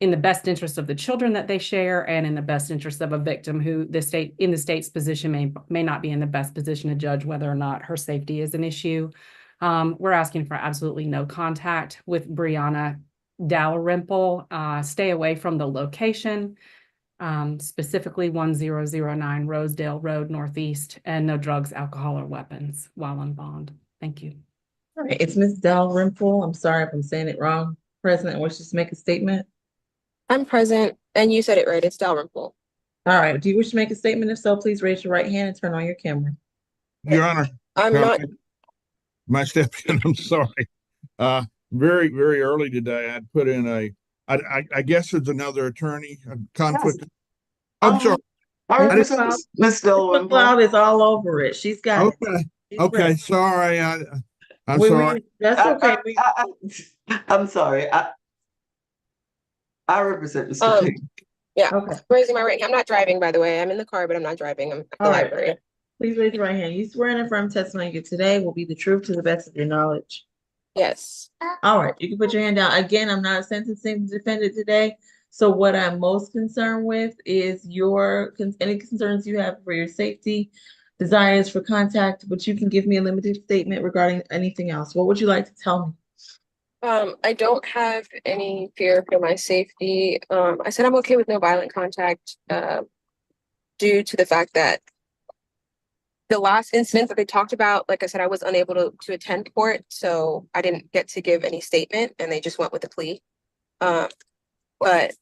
in the best interest of the children that they share and in the best interest of a victim who the state's position may not be in the best position to judge whether or not her safety is an issue. We're asking for absolutely no contact with Brianna Dalrymple. Stay away from the location, specifically 1009 Rosedale Road Northeast, and no drugs, alcohol, or weapons while on bond. Thank you. All right, it's Ms. Dalrymple. I'm sorry if I'm saying it wrong. President wishes to make a statement. I'm present, and you said it right. It's Dalrymple. All right. Do you wish to make a statement? If so, please raise your right hand and turn on your camera. Your Honor. I'm not. My step in, I'm sorry. Very, very early today, I'd put in I guess it's another attorney, a conflict. Yes. I'm sorry. I represent Ms. Dalrymple. McLeod is all over it. She's got it. Okay, sorry. I'm sorry. That's okay. I'm sorry. I represent Mr. King. Yeah. Okay. Raising my right hand. I'm not driving, by the way. I'm in the car, but I'm not driving. I'm at the library. Please raise your right hand. You swear and affirm testimony you give today will be the truth to the best of your knowledge. Yes. All right. You can put your hand down. Again, I'm not sentencing the defendant today. So what I'm most concerned with is any concerns you have for your safety, desires for contact, but you can give me a limited statement regarding anything else. What would you like to tell me? I don't have any fear for my safety. I said I'm okay with no violent contact due to the fact that the last incident that they talked about, like I said, I was unable to attend court, so I didn't get to give any statement and they just went with the plea. But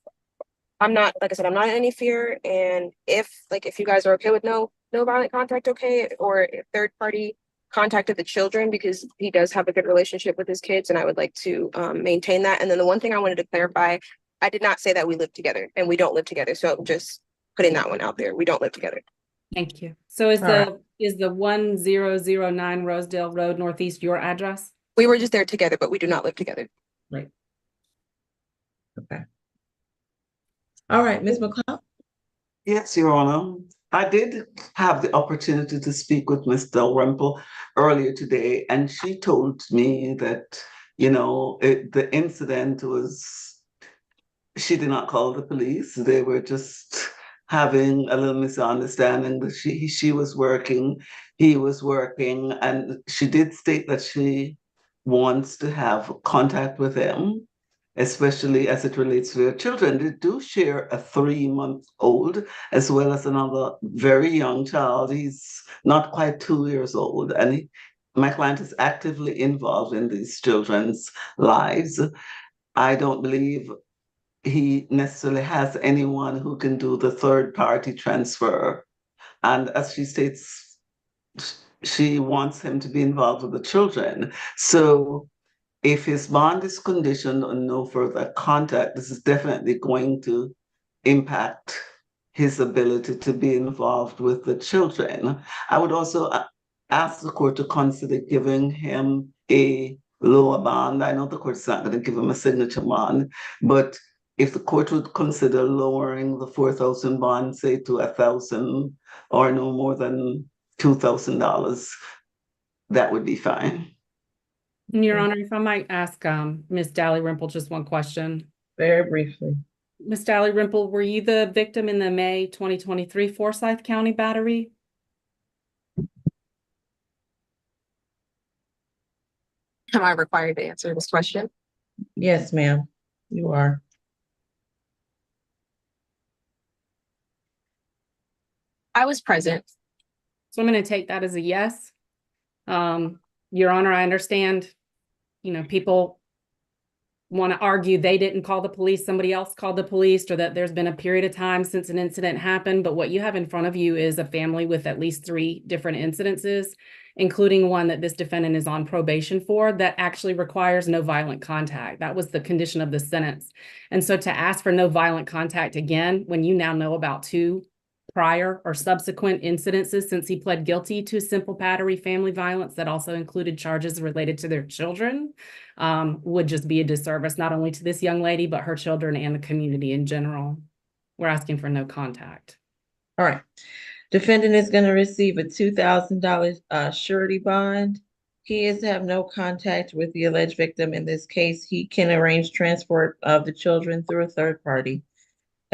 I'm not, like I said, I'm not in any fear. And if you guys are okay with no violent contact, okay, or if third party contacted the children, because he does have a good relationship with his kids and I would like to maintain that. And then the one thing I wanted to clarify, I did not say that we live together and we don't live together. So I'm just putting that one out there. We don't live together. Thank you. So is the 1009 Rosedale Road Northeast your address? We were just there together, but we do not live together. Right. Okay. All right, Ms. McLeod. Yes, Your Honor. I did have the opportunity to speak with Ms. Dalrymple earlier today, and she told me that the incident was, she did not call the police. They were just having a little misunderstanding that she was working, he was working, and she did state that she wants to have contact with him, especially as it relates to their children. They do share a 3-month-old as well as another very young child. He's not quite 2 years old, and my client is actively involved in these children's lives. I don't believe he necessarily has anyone who can do the third party transfer. And as she states, she wants him to be involved with the children. So if his bond is conditioned on no further contact, this is definitely going to impact his ability to be involved with the children. I would also ask the court to consider giving him a lower bond. I know the court's not going to give him a signature bond, but if the court would consider lowering the 4,000 bond, say to 1,000 or no more than $2,000, that would be fine. Your Honor, if I might ask Ms. Dalrymple just one question. Very briefly. Ms. Dalrymple, were you the victim in the May 2023 Forsyth County battery? Am I required to answer this question? Yes, ma'am, you are. I was present. So I'm going to take that as a yes. Your Honor, I understand, people want to argue they didn't call the police, somebody else called the police, or that there's been a period of time since an incident happened. But what you have in front of you is a family with at least 3 different incidences, including one that this defendant is on probation for, that actually requires no violent contact. That was the condition of the sentence. And so to ask for no violent contact again, when you now know about 2 prior or subsequent incidences since he pled guilty to simple battery family violence that also included charges related to their children, would just be a disservice, not only to this young lady, but her children and the community in general. We're asking for no contact. All right. Defendant is going to receive a $2,000 surety bond. He is to have no contact with the alleged victim. In this case, he can arrange transport of the children through a third party.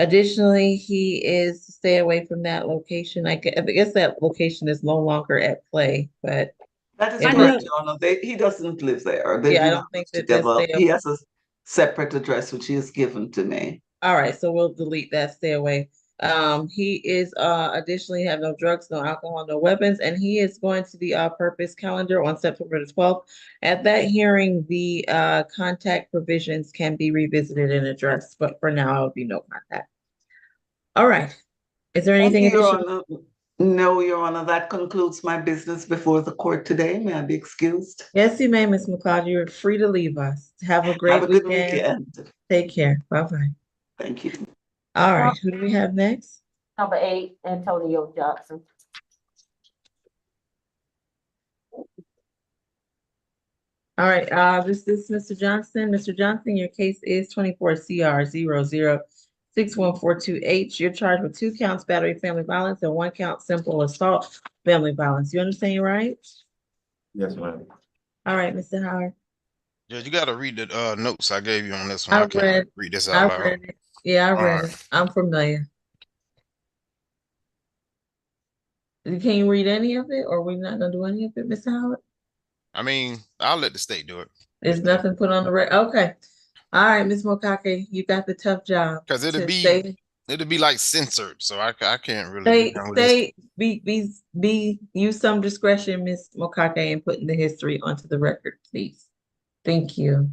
Additionally, he is to stay away from that location. I guess that location is no longer at play, but that is it correct, Your Honor. He doesn't live there. They Yeah, do I not don't think live that together. stay He has a separate address which he has given to me. All right, so we'll delete that, stay away. He is additionally have no drugs, no alcohol, no weapons, and he is going to the all-purpose calendar on September the 12th. At that hearing, the contact provisions can be revisited and addressed, but for now, it'll be no contact. All right. Is there anything Thank you, Your additional? Honor. No, Your Honor, that concludes my business before the court today. May I be excused? Yes, you may, Ms. McLeod. You're free to leave us. Have a great Have a good weekend. weekend. Take care. Bye-bye. Thank you. All right, who do we have next? Number 8, Antonio Johnson. All right, this is Mr. Johnson. Mr. Johnson, your case is 24 CR 006142H. You're charged with 2 counts battery family violence and 1 count simple assault family violence. You understand your rights? Yes, ma'am. All right, Mr. Howard. Yeah, you got to read the notes I gave you on this one. I I can't read, read this out loud. read it. Yeah, I All read right. it. I'm familiar. Can you read any of it, or we're not gonna do any of it, Mr. Howard? I mean, I'll let the state do it. There's nothing put on the record. Okay. All right, Ms. Mokake, you got the tough job. Because it'll be like censored, so I can't really Use some discretion, Ms. Mokake, in putting the history onto the record, please. Thank you.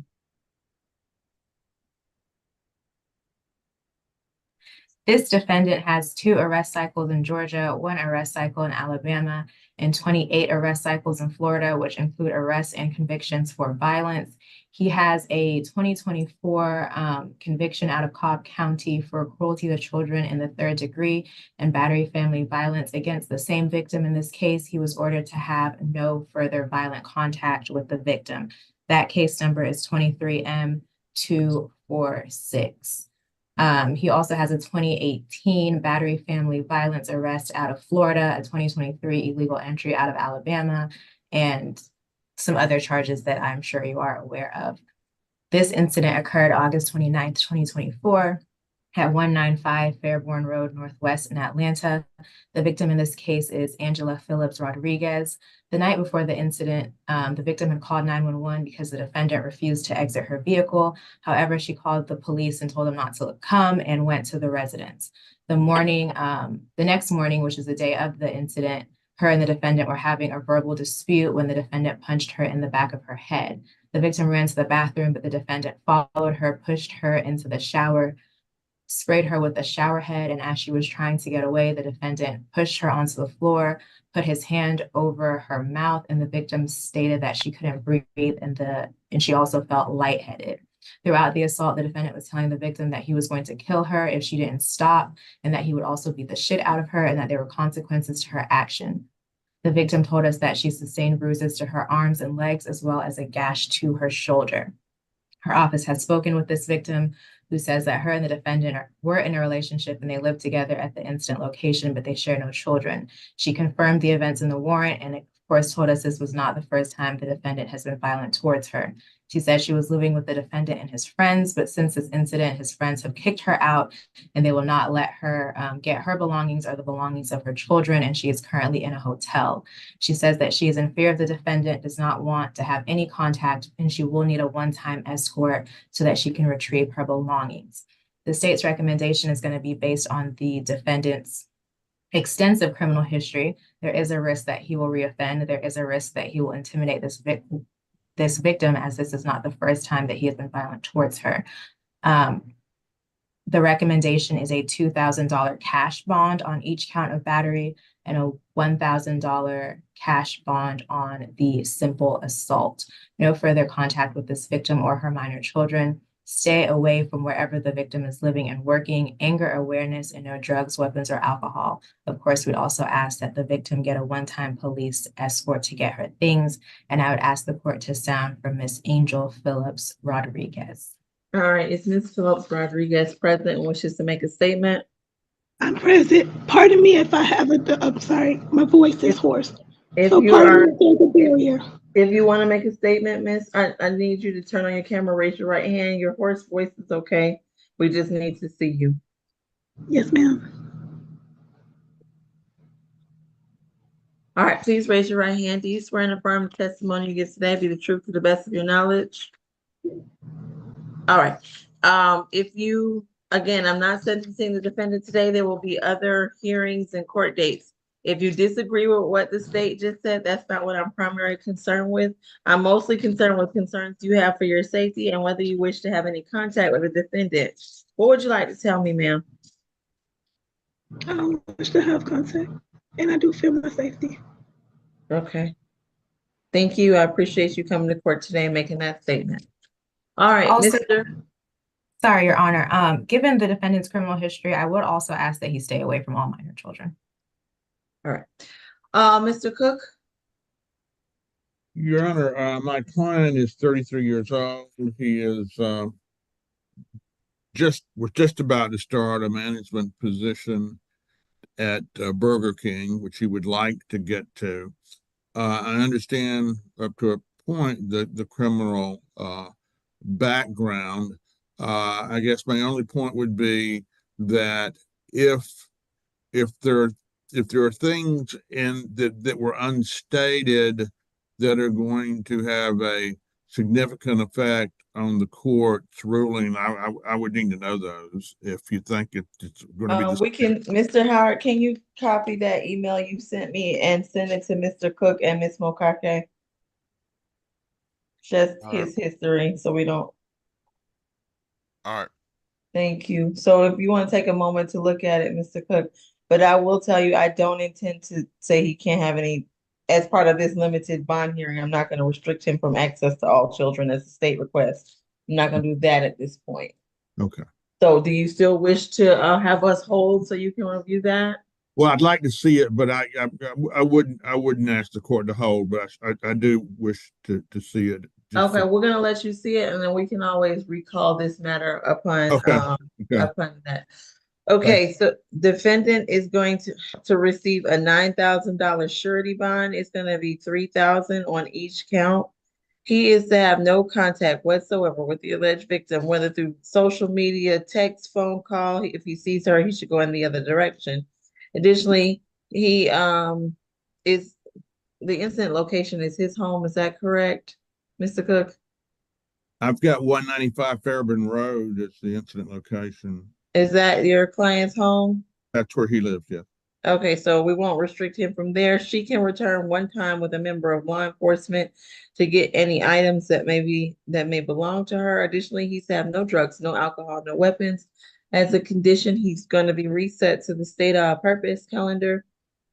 This defendant has 2 arrest cycles in Georgia, 1 arrest cycle in Alabama, and 28 arrest cycles in Florida, which include arrests and convictions for violence. He has a 2024 conviction out of Cobb County for cruelty to children in the 3rd degree and battery family violence against the same victim. In this case, he was ordered to have no further violent contact with the victim. That case number is 23M246. He also has a 2018 battery family violence arrest out of Florida, a 2023 illegal entry out of Alabama, and some other charges that I'm sure you are aware of. This incident occurred August 29th, 2024 at 195 Fairborn Road Northwest in Atlanta. The victim in this case is Angela Phillips Rodriguez. The night before the incident, the victim had called 911 because the defendant refused to exit her vehicle. However, she called the police and told them not to come and went to the residence. The next morning, which is the day of the incident, her and the defendant were having a verbal dispute when the defendant punched her in the back of her head. The victim ran to the bathroom, but the defendant followed her, pushed her into the shower, sprayed her with a shower head, and as she was trying to get away, the defendant pushed her onto the floor, put his hand over her mouth, and the victim stated that she couldn't breathe and she also felt lightheaded. Throughout the assault, the defendant was telling the victim that he was going to kill her if she didn't stop, and that he would also beat the shit out of her, and that there were consequences to her action. The victim told us that she sustained bruises to her arms and legs, as well as a gash to her shoulder. Her office has spoken with this victim, who says that her and the defendant were in a relationship and they lived together at the incident location, but they share no children. She confirmed the events in the warrant and, of course, told us this was not the first time the defendant has been violent towards her. She said she was living with the defendant and his friends, but since this incident, his friends have kicked her out and they will not let her get her belongings or the belongings of her children, and she is currently in a hotel. She says that she is in fear of the defendant, does not want to have any contact, and she will need a one-time escort so that she can retrieve her belongings. The state's recommendation is going to be based on the defendant's extensive criminal history. There is a risk that he will reoffend. There is a risk that he will intimidate this victim, as this is not the first time that he has been violent towards her. The recommendation is a $2,000 cash bond on each count of battery and a $1,000 cash bond on the simple assault. No further contact with this victim or her minor children. Stay away from wherever the victim is living and working. Anger awareness, and no drugs, weapons, or alcohol. Of course, we'd also ask that the victim get a one-time police escort to get her things. And I would ask the court to sound for Miss Angel Phillips Rodriguez. All right, is Ms. Phillips Rodriguez present and wishes to make a statement? I'm present. Pardon me if I have I'm sorry, my voice is hoarse. If So you pardon are, me if there's a barrier. if you want to make a statement, Miss, I need you to turn on your camera, raise your right hand. Your hoarse voice is okay. We just need to see you. Yes, ma'am. All right, please raise your right hand. Do you swear and affirm the testimony you give today be the truth to the best of your knowledge? All right. If you, again, I'm not sentencing the defendant today. There will be other hearings and court dates. If you disagree with what the state just said, that's not what I'm primarily concerned with. I'm mostly concerned with concerns you have for your safety and whether you wish to have any contact with the defendant. What would you like to tell me, ma'am? I don't wish to have contact, and I do feel my safety. Okay. Thank you. I appreciate you coming to court today and making that statement. All right, Also, Mr. sorry, Your Honor. Given the defendant's criminal history, I would also ask that he stay away from all minor children. All right. Mr. Cook? Your Honor, my client is 33 years old. He is was just about to start a management position at Burger King, which he would like to get to. I understand up to a point the criminal background. I guess my only point would be that if there are things that were unstated that are going to have a significant effect on the court's ruling, I would need to know those if you think it's going to be We can, Mr. Howard, can you copy that email you sent me and send it to Mr. Cook and Ms. Mokake? Just his history, so we don't. All right. Thank you. So if you want to take a moment to look at it, Mr. Cook, but I will tell you, I don't intend to say he can't have any, as part of this limited bond hearing, I'm not going to restrict him from access to all children as a state request. I'm not going to do that at this point. Okay. So do you still wish to have us hold so you can review that? Well, I'd like to see it, but I wouldn't ask the court to hold, but I do wish to see it. Okay, we're gonna let you see it, and then we can always recall this matter upon Okay. upon that. Okay, so defendant is going to receive a $9,000 surety bond. It's gonna be 3,000 on each count. He is to have no contact whatsoever with the alleged victim, whether through social media, text, phone call. If he sees her, he should go in the other direction. Additionally, he is the incident location is his home. Is that correct, Mr. Cook? I've got 195 Fairburn Road. It's the incident location. Is that your client's home? That's where he lives, yeah. Okay, so we won't restrict him from there. She can return one time with a member of law enforcement to get any items that may belong to her. Additionally, he's to have no drugs, no alcohol, no weapons. As a condition, he's going to be reset to the state purpose calendar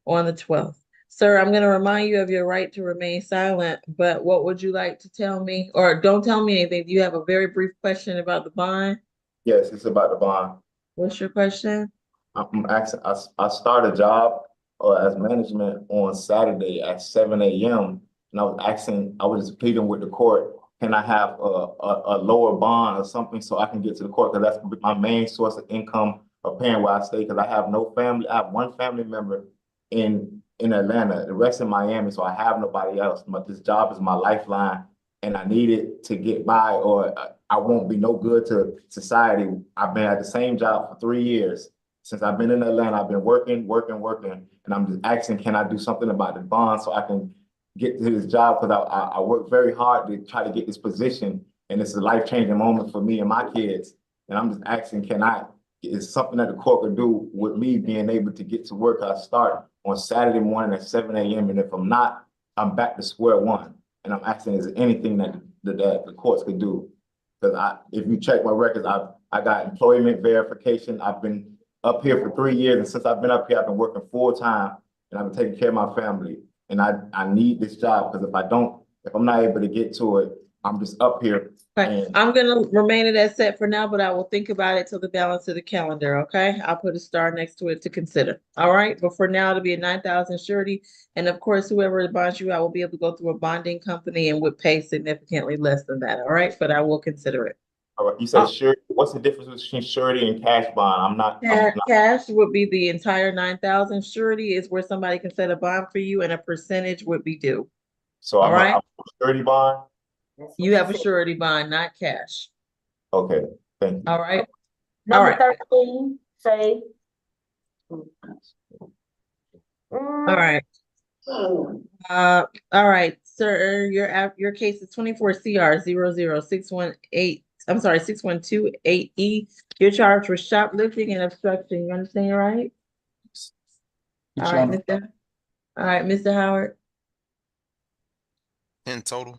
on the 12th. Sir, I'm going to remind you of your right to remain silent, but what would you like to tell me? Or don't tell me anything. Do you have a very brief question about the bond? Yes, it's about the bond. What's your question? I'm asking, I started a job as management on Saturday at 7 a.m. And I was pleading with the court, can I have a lower bond or something so I can get to the court? Because that's my main source of income of paying where I stay, because I have no family. I have one family member in Atlanta, the rest in Miami, so I have nobody else. But this job is my lifeline, and I need it to get by, or I won't be no good to society. I've been at the same job for 3 years. Since I've been in Atlanta, I've been working, and I'm just asking, can I do something about the bond so I can get to this job? Because I work very hard to try to get this position, and it's a life-changing moment for me and my kids. And I'm just asking, is something that the court could do with me being able to get to work? I start on Saturday morning at 7 a.m. And if I'm not, I'm back to square one. And I'm asking, is there anything that the courts could do? Because if you check my records, I got employment verification. I've been up here for 3 years, and since I've been up here, I've been working full time, and I've been taking care of my family. And I need this job, because if I'm not able to get to it, I'm just up here. Okay, I'm gonna remain at that set for now, but I will think about it till the balance of the calendar, okay? I'll put a star next to it to consider. All right, but for now, it'll be a 9,000 surety. And of course, whoever bonds you, I will be able to go through a bonding company and would pay significantly less than that, all right? But I will consider it. All right, you said surety. What's the difference between surety and cash bond? I'm not. Cash would be the entire 9,000. Surety is where somebody can set a bond for you, and a percentage would be due. So all right. I'm a surety bond. You have a surety bond, not cash. Okay, thank you. All right. Number 13, say. All right. All right, sir. Your case is 24 CR 00618. I'm sorry, 6128E. You're charged with shoplifting and obstruction. You understand, right? All right, Mr. Howard. In total,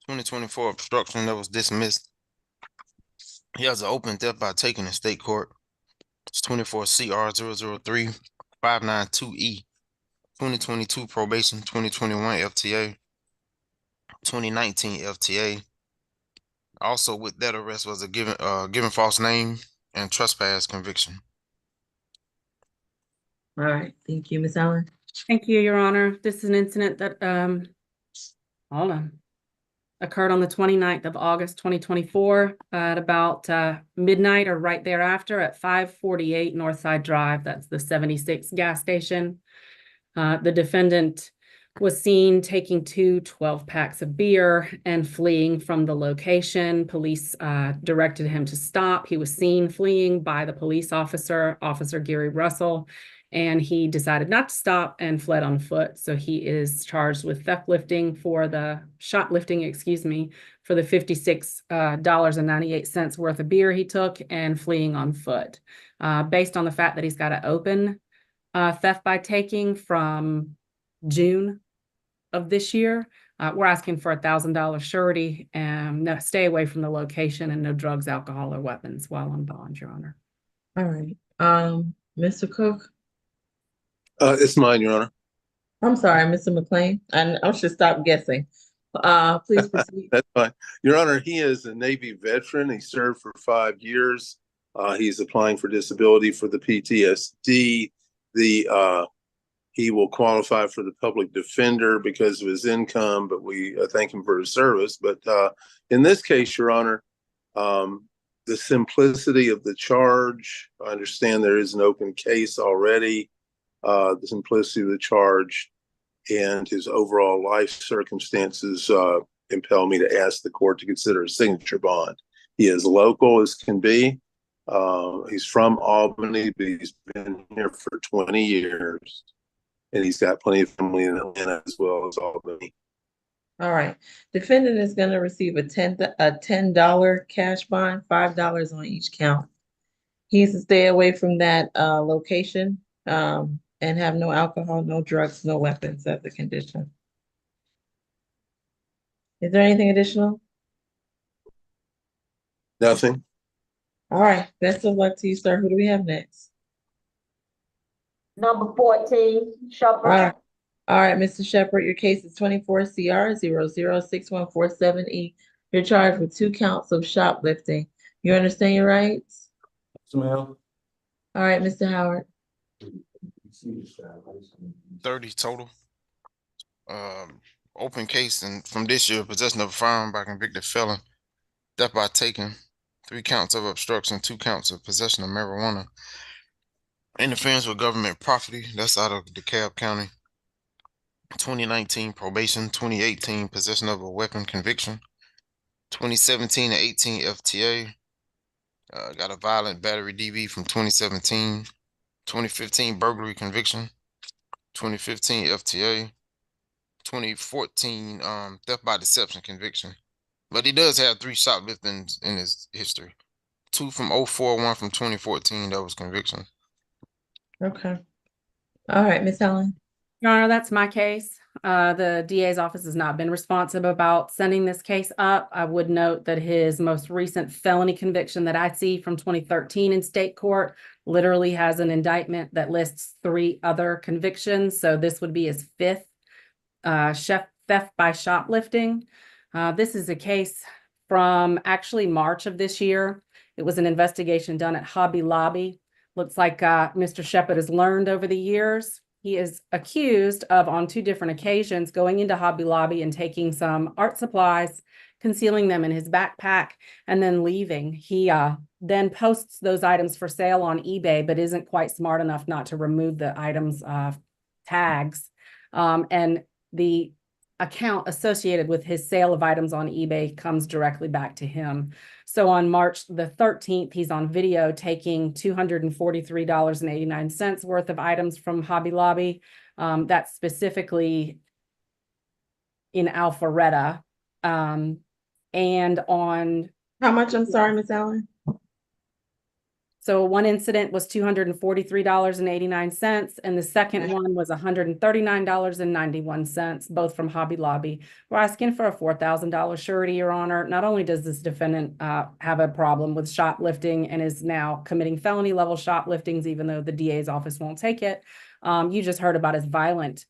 2024 obstruction that was dismissed. He has an open theft by taking in state court. It's 24 CR 003 592E. 2022 probation, 2021 FTA, 2019 FTA. Also with that arrest was a given false name and trespass conviction. All right, thank you, Ms. Allen. Thank you, Your Honor. This is an incident that occurred on the 29th of August, 2024 at about midnight or right thereafter at 548 Northside Drive. That's the 76 gas station. The defendant was seen taking 2 12-packs of beer and fleeing from the location. Police directed him to stop. He was seen fleeing by the police officer, Officer Gary Russell, and he decided not to stop and fled on foot. So he is charged with shoplifting for the $56.98 worth of beer he took and fleeing on foot. Based on the fact that he's got an open theft by taking from June of this year, we're asking for $1,000 surety and stay away from the location and no drugs, alcohol, or weapons while on bond, Your Honor. All right, Mr. Cook. It's mine, Your Honor. I'm sorry, Mr. McLean. I should stop guessing. Please proceed. That's fine. Your Honor, he is a Navy veteran. He served for 5 years. He's applying for disability for the PTSD. He will qualify for the public defender because of his income, but we thank him for his service. But in this case, Your Honor, the simplicity of the charge. I understand there is an open case already. The simplicity of the charge and his overall life circumstances impel me to ask the court to consider a signature bond. He is local as can be. He's from Albany, but he's been here for 20 years. And he's got plenty of family in Atlanta as well as Albany. All right. Defendant is going to receive a $10 cash bond, $5 on each count. He's to stay away from that location and have no alcohol, no drugs, no weapons as a condition. Is there anything additional? Nothing. All right. Best of luck to you, sir. Who do we have next? Number 14, Shepherd. All right, Mr. Shepherd, your case is 24 CR 006147E. You're charged with 2 counts of shoplifting. You understand your rights? Yes, ma'am. All right, Mr. Howard. 30 total. Open case and from this year, possession of a firearm by convicted felon, death by taking, 3 counts of obstruction, 2 counts of possession of marijuana, interference with government property, that's out of DeKalb County, 2019 probation, 2018 possession of a weapon conviction, 2017 and 18 FTA, got a violent battery DV from 2017, 2015 burglary conviction, 2015 FTA, 2014 theft by deception conviction. But he does have 3 shopliftings in his history. 2 from 04, 1 from 2014, that was conviction. Okay. All right, Ms. Helen. Your Honor, that's my case. The DA's office has not been responsive about sending this case up. I would note that his most recent felony conviction that I see from 2013 in state court literally has an indictment that lists 3 other convictions. So this would be his 5th theft by shoplifting. This is a case from actually March of this year. It was an investigation done at Hobby Lobby. Looks like Mr. Shepherd has learned over the years. He is accused of, on 2 different occasions, going into Hobby Lobby and taking some art supplies, concealing them in his backpack, and then leaving. He then posts those items for sale on eBay, but isn't quite smart enough not to remove the items' tags. And the account associated with his sale of items on eBay comes directly back to him. So on March the 13th, he's on video taking $243.89 worth of items from Hobby Lobby. That's specifically in Alpharetta. And on... How much? I'm sorry, Ms. Allen. So one incident was $243.89, and the second one was $139.91, both from Hobby Lobby. We're asking for a $4,000 surety, Your Honor. Not only does this defendant have a problem with shoplifting and is now committing felony level shopliftings, even though the DA's office won't take it. You just heard about his violent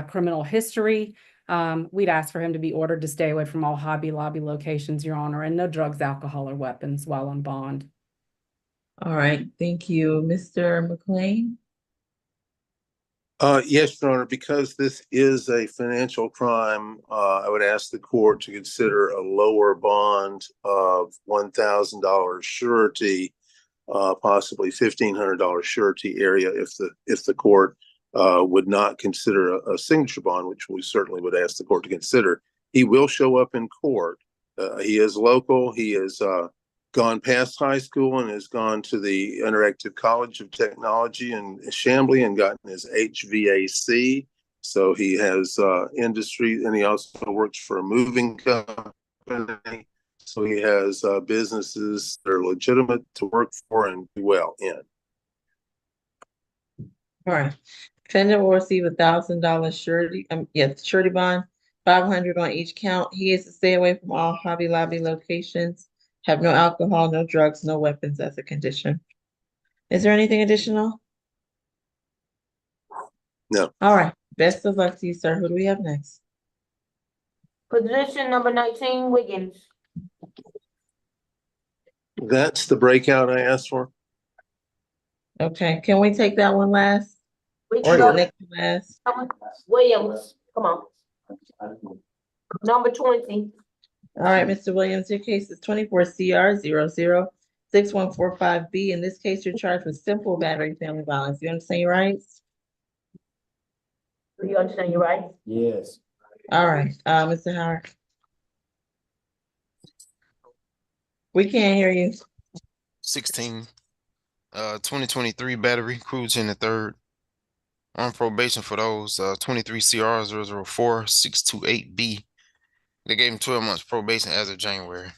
criminal history. We'd ask for him to be ordered to stay away from all Hobby Lobby locations, Your Honor, and no drugs, alcohol, or weapons while on bond. All right, thank you. Mr. McLean? Yes, Your Honor, because this is a financial crime, I would ask the court to consider a lower bond of $1,000 surety, possibly $1,500 surety area if the court would not consider a signature bond, which we certainly would ask the court to consider. He will show up in court. He is local. He is gone past high school and has gone to the Interactive College of Technology in Chamblee and gotten his HVAC. So he has industry, and he also works for a moving company. So he has businesses that are legitimate to work for and do well in. All right. Defendant will receive $1,000 surety, surety bond, $500 on each count. He is to stay away from all Hobby Lobby locations, have no alcohol, no drugs, no weapons as a condition. Is there anything additional? No. All right. Best of luck to you, sir. Who do we have next? Position number 19, Wiggins. That's the breakout I asked for. Okay. Can we take that one last? Which Or number? next to last? Williams, come on. Number 20. All right, Mr. Williams, your case is 24 CR 6145B. In this case, you're charged with simple battery family violence. You understand your rights? Do you understand your rights? Yes. All right, Mr. Howard. We can't hear you. 16, 2023 battery, cruising the third. On probation for those, 23 CR 004628B. They gave him 12 months probation as of January.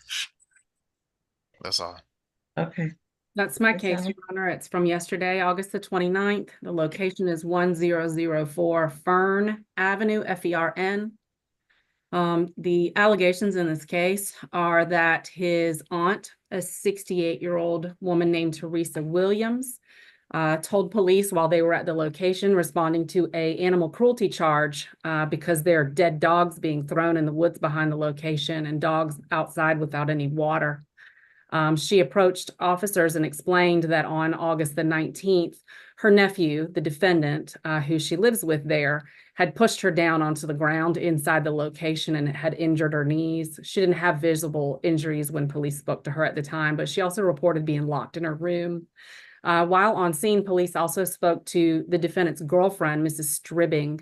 That's all. Okay. That's my Ms. case, Allen? Your Honor. It's from yesterday, August the 29th. The location is 1004 Fern Avenue, FERN. The allegations in this case are that his aunt, a 68-year-old woman named Teresa Williams, told police while they were at the location responding to a animal cruelty charge because there are dead dogs being thrown in the woods behind the location and dogs outside without any water. She approached officers and explained that on August the 19th, her nephew, the defendant, who she lives with there, had pushed her down onto the ground inside the location and had injured her knees. She didn't have visible injuries when police spoke to her at the time, but she also reported being locked in her room. While on scene, police also spoke to the defendant's girlfriend, Mrs. Stribbing,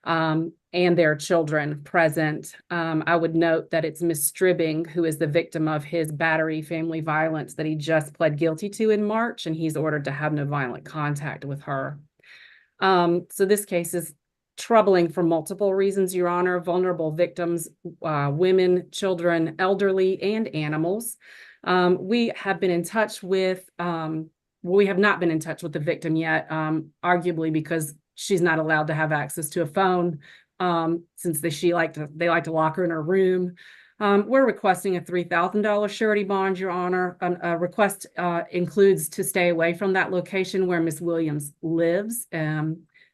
and their children present. I would note that it's Ms. Stribbing who is the victim of his battery family violence that he just pled guilty to in March, and he's ordered to have no violent contact with her. So this case is troubling for multiple reasons, Your Honor. Vulnerable victims, women, children, elderly, and animals. We have been in touch with we have not been in touch with the victim yet, arguably because she's not allowed to have access to a phone since they like to lock her in her room. We're requesting a $3,000 surety bond, Your Honor. A request includes to stay away from that location where Ms. Williams lives.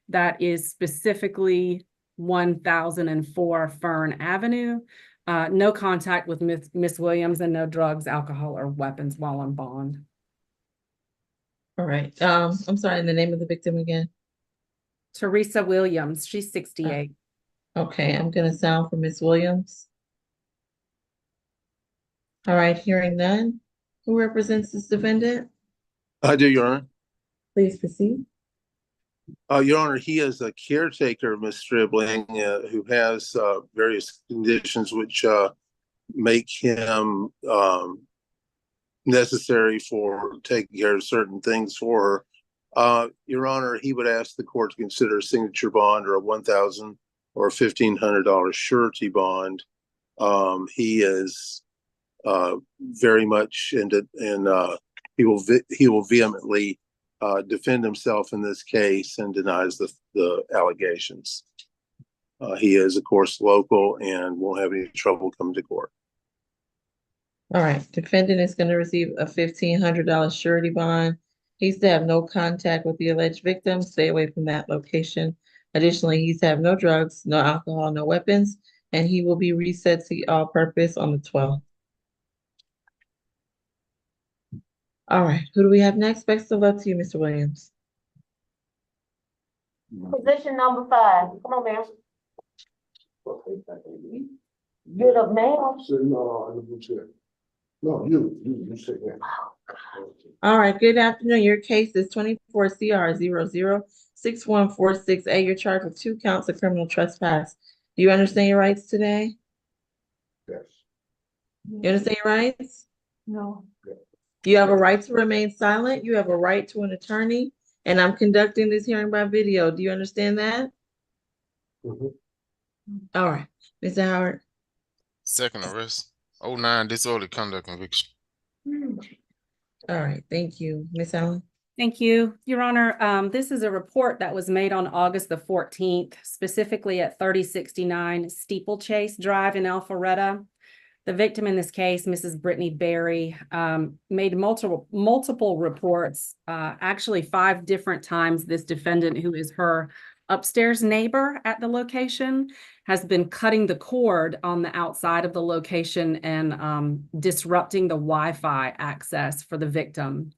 That is specifically 1004 Fern Avenue. No contact with Ms. Williams and no drugs, alcohol, or weapons while on bond. All right. I'm sorry, the name of the victim again? Teresa Williams, she's 68. Okay, I'm gonna sound for Ms. Williams. All right, hearing none. Who represents this defendant? I do, Your Honor. Please proceed. Your Honor, he is a caretaker of Ms. Stribling, who has various conditions which make him necessary for taking care of certain things for her. Your Honor, he would ask the court to consider a signature bond or a $1,000 or $1,500 surety bond. He is very much into, and he will vehemently defend himself in this case and denies the allegations. He is, of course, local and won't have any trouble coming to court. All right, defendant is going to receive a $1,500 surety bond. He's to have no contact with the alleged victim, stay away from that location. Additionally, he's to have no drugs, no alcohol, no weapons, and he will be reset to all purpose on the 12th. All right, who do we have next? Best of luck to you, Mr. Williams. Position number 5. Come on, ma'am. Get up, ma'am. No, you sit there. All right, good afternoon. Your case is 24 CR 006146A. You're charged with 2 counts of criminal trespass. Do you understand your rights today? Yes. You understand your rights? No. You have a right to remain silent. You have a right to an attorney, and I'm conducting this hearing by video. Do you understand that? Mm-hmm. All right, Mr. Howard. Second arrest, 09 disorderly conduct conviction. All right, thank you. Ms. Allen? Thank you, Your Honor. This is a report that was made on August the 14th, specifically at 3069 Steeplechase Drive in Alpharetta. The victim in this case, Mrs. Brittany Berry, made multiple reports, actually 5 different times. This defendant, who is her upstairs neighbor at the location, has been cutting the cord on the outside of the location and disrupting the Wi-Fi access for the victim.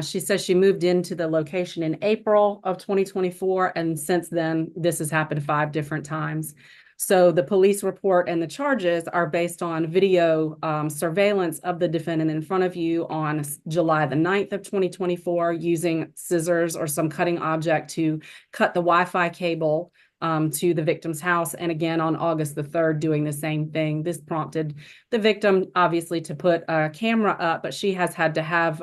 She says she moved into the location in April of 2024, and since then, this has happened 5 different times. So the police report and the charges are based on video surveillance of the defendant in front of you on July the 9th of 2024 using scissors or some cutting object to cut the Wi-Fi cable to the victim's house. And again, on August the 3rd, doing the same thing. This prompted the victim, obviously, to put a camera up, but she has had to have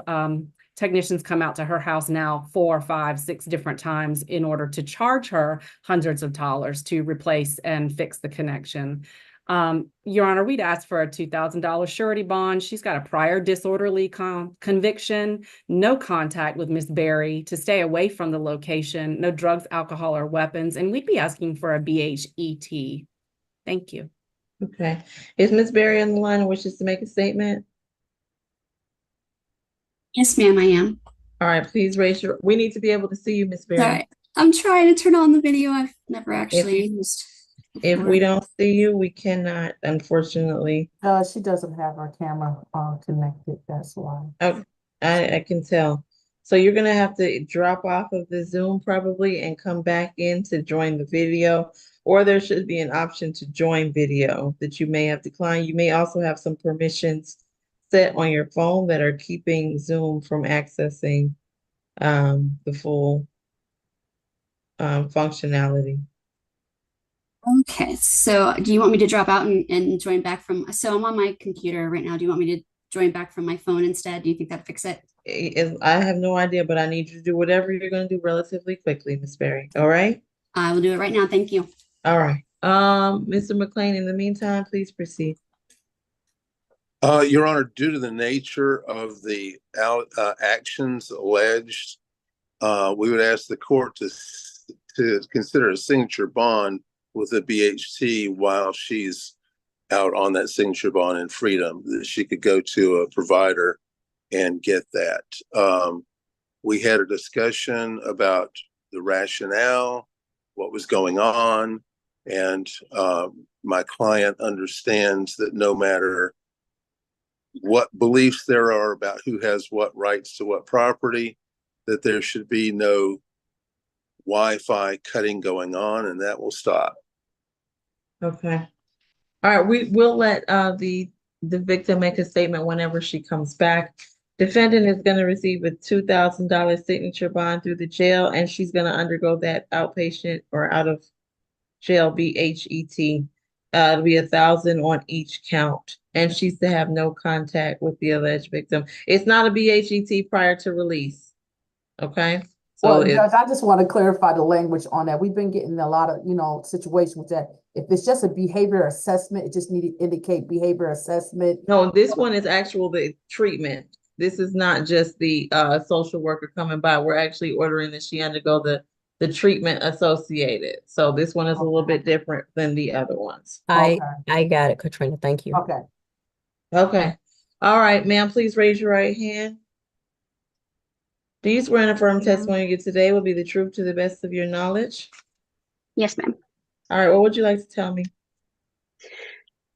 technicians come out to her house now 4, 5, 6 different times in order to charge her hundreds of dollars to replace and fix the connection. Your Honor, we'd asked for a $2,000 surety bond. She's got a prior disorderly conviction, no contact with Miss Berry, to stay away from the location, no drugs, alcohol, or weapons, and we'd be asking for a BHET. Thank you. Okay. Is Miss Berry on the line and wishes to make a statement? Yes, ma'am, I am. All right, please raise your, we need to be able to see you, Miss Berry. Sorry, I'm trying to turn on the video. I've never actually used. If we don't see you, we cannot, unfortunately. She doesn't have her camera connected, that's why. Oh, I can tell. So you're gonna have to drop off of the Zoom probably and come back in to join the video, or there should be an option to join video that you may have declined. You may also have some permissions set on your phone that are keeping Zoom from accessing the full functionality. Okay, so do you want me to drop out and join back from, so I'm on my computer right now. Do you want me to join back from my phone instead? Do you think that'd fix it? I have no idea, but I need you to do whatever you're going to do relatively quickly, Miss Berry. All right? I will do it right now. Thank you. All right. Mr. McLean, in the meantime, please proceed. Your Honor, due to the nature of the actions alleged, we would ask the court to consider a signature bond with a BHT while she's out on that signature bond in freedom, that she could go to a provider and get that. We had a discussion about the rationale, what was going on, and my client understands that no matter what beliefs there are about who has what rights to what property, that there should be no Wi-Fi cutting going on, and that will stop. Okay. All right, we will let the victim make a statement whenever she comes back. Defendant is going to receive a $2,000 signature bond through the jail, and she's going to undergo that outpatient or out of jail BHET. It'll be $1,000 on each count, and she's to have no contact with the alleged victim. It's not a BHET prior to release. Okay. So Well, Judge, I just want to clarify the language on that. We've been getting a lot of, situations that if it's just a behavior assessment, it just need to indicate behavior assessment. No, this one is the treatment. This is not just the social worker coming by. We're actually ordering that she undergo the treatment associated. So this one is a little bit different than the other ones. I got it, Katrina. Thank you. Okay. Okay. All right, ma'am, please raise your right hand. Do you swear and affirm testimony you give today will be the truth to the best of your knowledge? Yes, ma'am. All right, what would you like to tell me?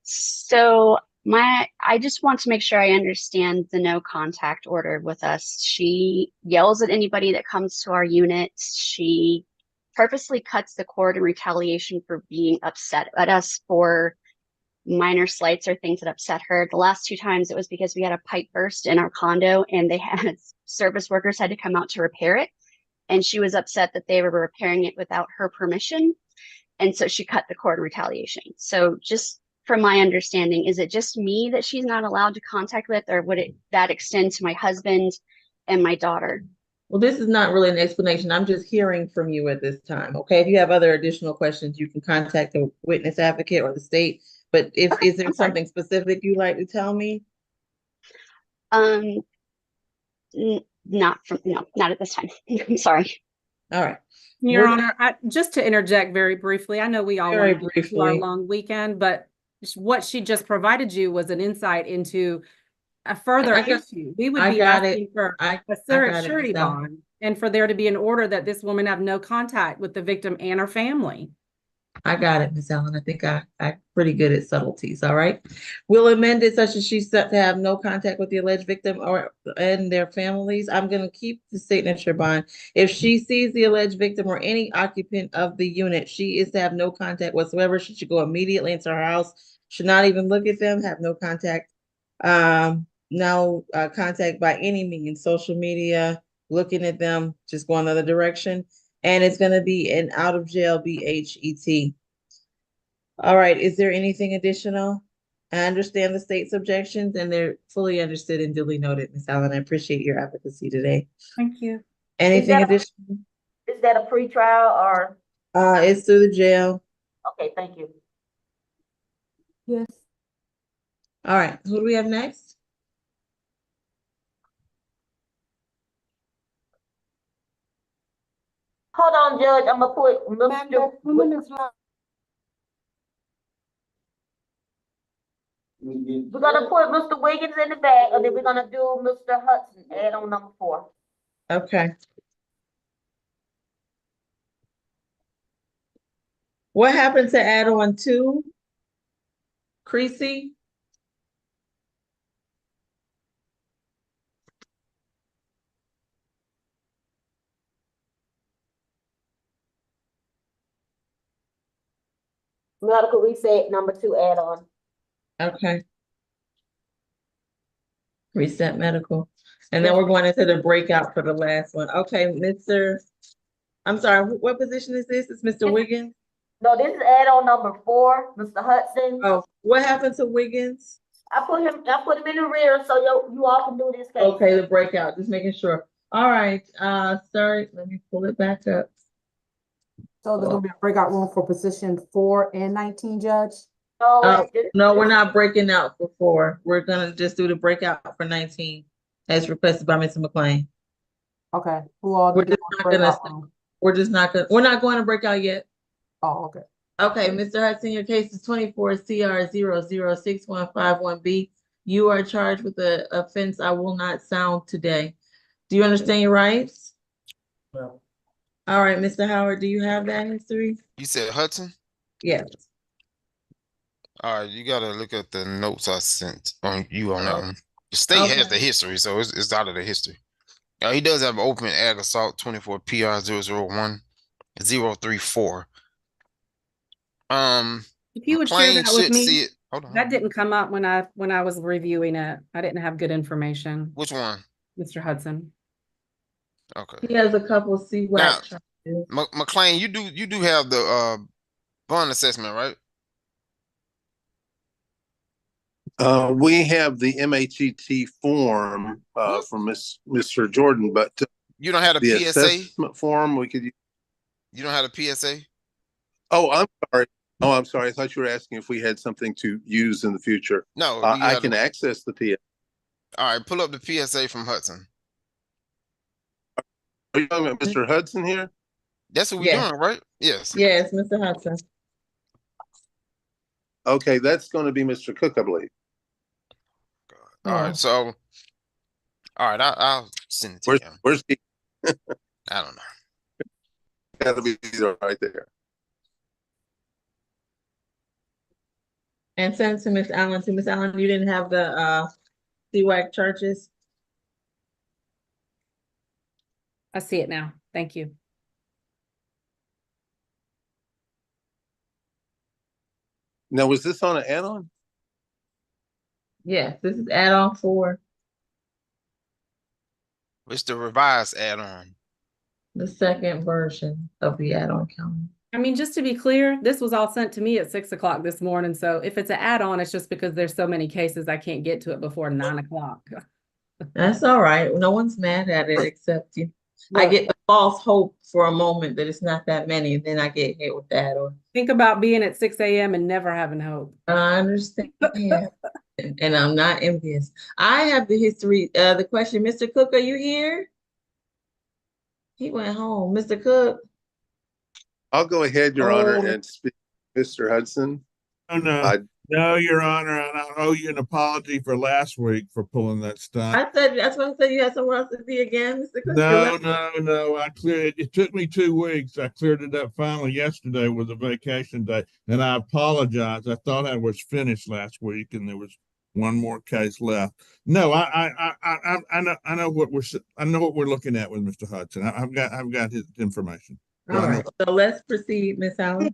So I just want to make sure I understand the no contact order with us. She yells at anybody that comes to our unit. She purposely cuts the cord in retaliation for being upset at us for minor slights or things that upset her. The last 2 times it was because we had a pipe burst in our condo and they had service workers had to come out to repair it. And she was upset that they were repairing it without her permission. And so she cut the cord in retaliation. So just from my understanding, is it just me that she's not allowed to contact with, or would that extend to my husband and my daughter? Well, this is not really an explanation. I'm just hearing from you at this time. Okay. If you have other additional questions, you can contact the witness advocate or the state. But is there something specific you'd like to tell me? Not at this time. I'm sorry. All right. Your Honor, just to interject very briefly, I know we all want to get to our long weekend, but what she just provided you was an insight into a further issue. We would be asking for a surety bond and for there to be an order that this woman have no contact with the victim and her family. I got it, Miss Allen. I think I'm pretty good at subtleties, all right? We'll amend it such as she's set to have no contact with the alleged victim or and their families. I'm gonna keep the signature bond. If she sees the alleged victim or any occupant of the unit, she is to have no contact whatsoever. She should go immediately into her house, should not even look at them, have no contact. No contact by any means, social media, looking at them, just go another direction. And it's gonna be an out of jail BHET. All right, is there anything additional? I understand the state's objections and they're fully understood and duly noted, Ms. Allen. I appreciate your advocacy today. Thank you. Anything that a- additional? Is that a pretrial or? It's through the jail. Okay, thank you. Yes. All right, who do we have next? Hold on, Judge, I'm gonna put Mr. We're gonna put Mr. Wiggins in the back, and then we're gonna do Mr. Hudson, add on number 4. Okay. What happened to add on 2? Creasy? Medical reset, number 2, add on. Okay. Reset medical. And then we're going into the breakout for the last one. Okay, I'm sorry, what position is this? It's Mr. Wiggins? No, this is add on number 4, Mr. Hudson. Oh, what happened to Wiggins? I put him in the rear so you all can do this case. Okay, the breakout, just making sure. All right, sorry, let me pull it back up. So there's gonna be a breakout room for position 4 and 19, Judge? No, we're not breaking out for 4. We're gonna just do the breakout for 19 as requested by Mr. McLean. Okay, who all? We're not going to break out yet. Oh, okay. Okay, Mr. Hudson, your case is 24 CR 006151B. You are charged with the offense I will not sound today. Do you understand your rights? No. All right, Mr. Howard, do you have that history? You said Hudson? Yes. All right, you gotta look at the notes I sent on that one. The state has the history, so it's out of the history. He does have an open ag assault 24 PR 001034. If you would share McLean that with should me, see it. Hold on. that didn't come up when I was reviewing it. I didn't have good information. Which one? Mr. Hudson. Okay. He has a couple of CWAC charges. McLean, you do have the bond assessment, right? We have the MHET form from Mr. Jordan, but you don't have the PSA assessment form. We could. You don't have a PSA? Oh, I'm sorry. Oh, I'm sorry. I thought you were asking if we had something to use in the future. No, I can access the PSA. All right, pull up the PSA from Hudson. Are you talking about Mr. Hudson here? That's what we're doing, right? Yes. Yes, Mr. Hudson. Okay, that's going to be Mr. Cook, I believe. All right, so I'll send it to him. Where's he? I don't know. Gotta be right there. And send to Ms. Allen. To Ms. Allen, you didn't have the CWAC charges? I see it now. Thank you. Now, was this on an add-on? Yes, this is add-on 4. It's the revised add-on. The second version of the add-on calendar. I mean, just to be clear, this was all sent to me at 6 o'clock this morning. So if it's an add-on, it's just because there's so many cases I can't get to it before 9 o'clock. That's all right. No one's mad at it except you. I get the false hope for a moment that it's not that many, and then I get hit with that. Or think about being at 6 a.m. and never having hope. I understand. And I'm not envious. I have the history. The question, Mr. Cook, are you here? He went home. Mr. Cook. I'll go ahead, Your Honor, and speak to Mr. Hudson. Oh, no. No, Your Honor, and I owe you an apology for last week for pulling that stunt. I said, that's why I said you had somewhere else to be again, Mr. Cook. No. I cleared it. It took me 2 weeks. I cleared it up finally yesterday with a vacation day, and I apologize. I thought I was finished last week, and there was one more case left. No, I know what we're looking at with Mr. Hudson. I've got his information. All right, so let's proceed, Ms. Allen.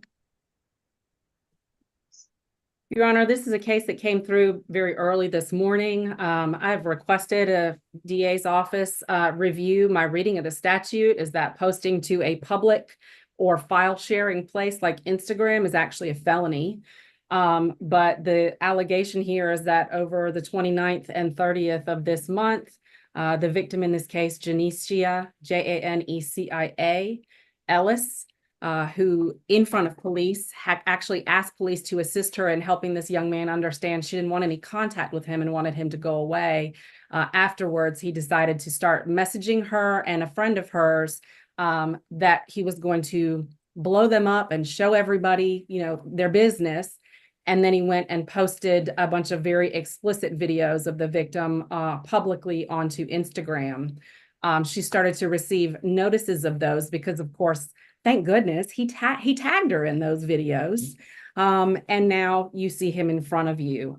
Your Honor, this is a case that came through very early this morning. I've requested a DA's office review my reading of the statute. Is that posting to a public or file sharing place like Instagram is actually a felony. But the allegation here is that over the 29th and 30th of this month, the victim in this case, Janecia, Janecia Ellis, who in front of police had actually asked police to assist her in helping this young man understand she didn't want any contact with him and wanted him to go away. Afterwards, he decided to start messaging her and a friend of hers that he was going to blow them up and show everybody, their business. And then he went and posted a bunch of very explicit videos of the victim publicly onto Instagram. She started to receive notices of those because, of course, thank goodness he tagged her in those videos. And now you see him in front of you.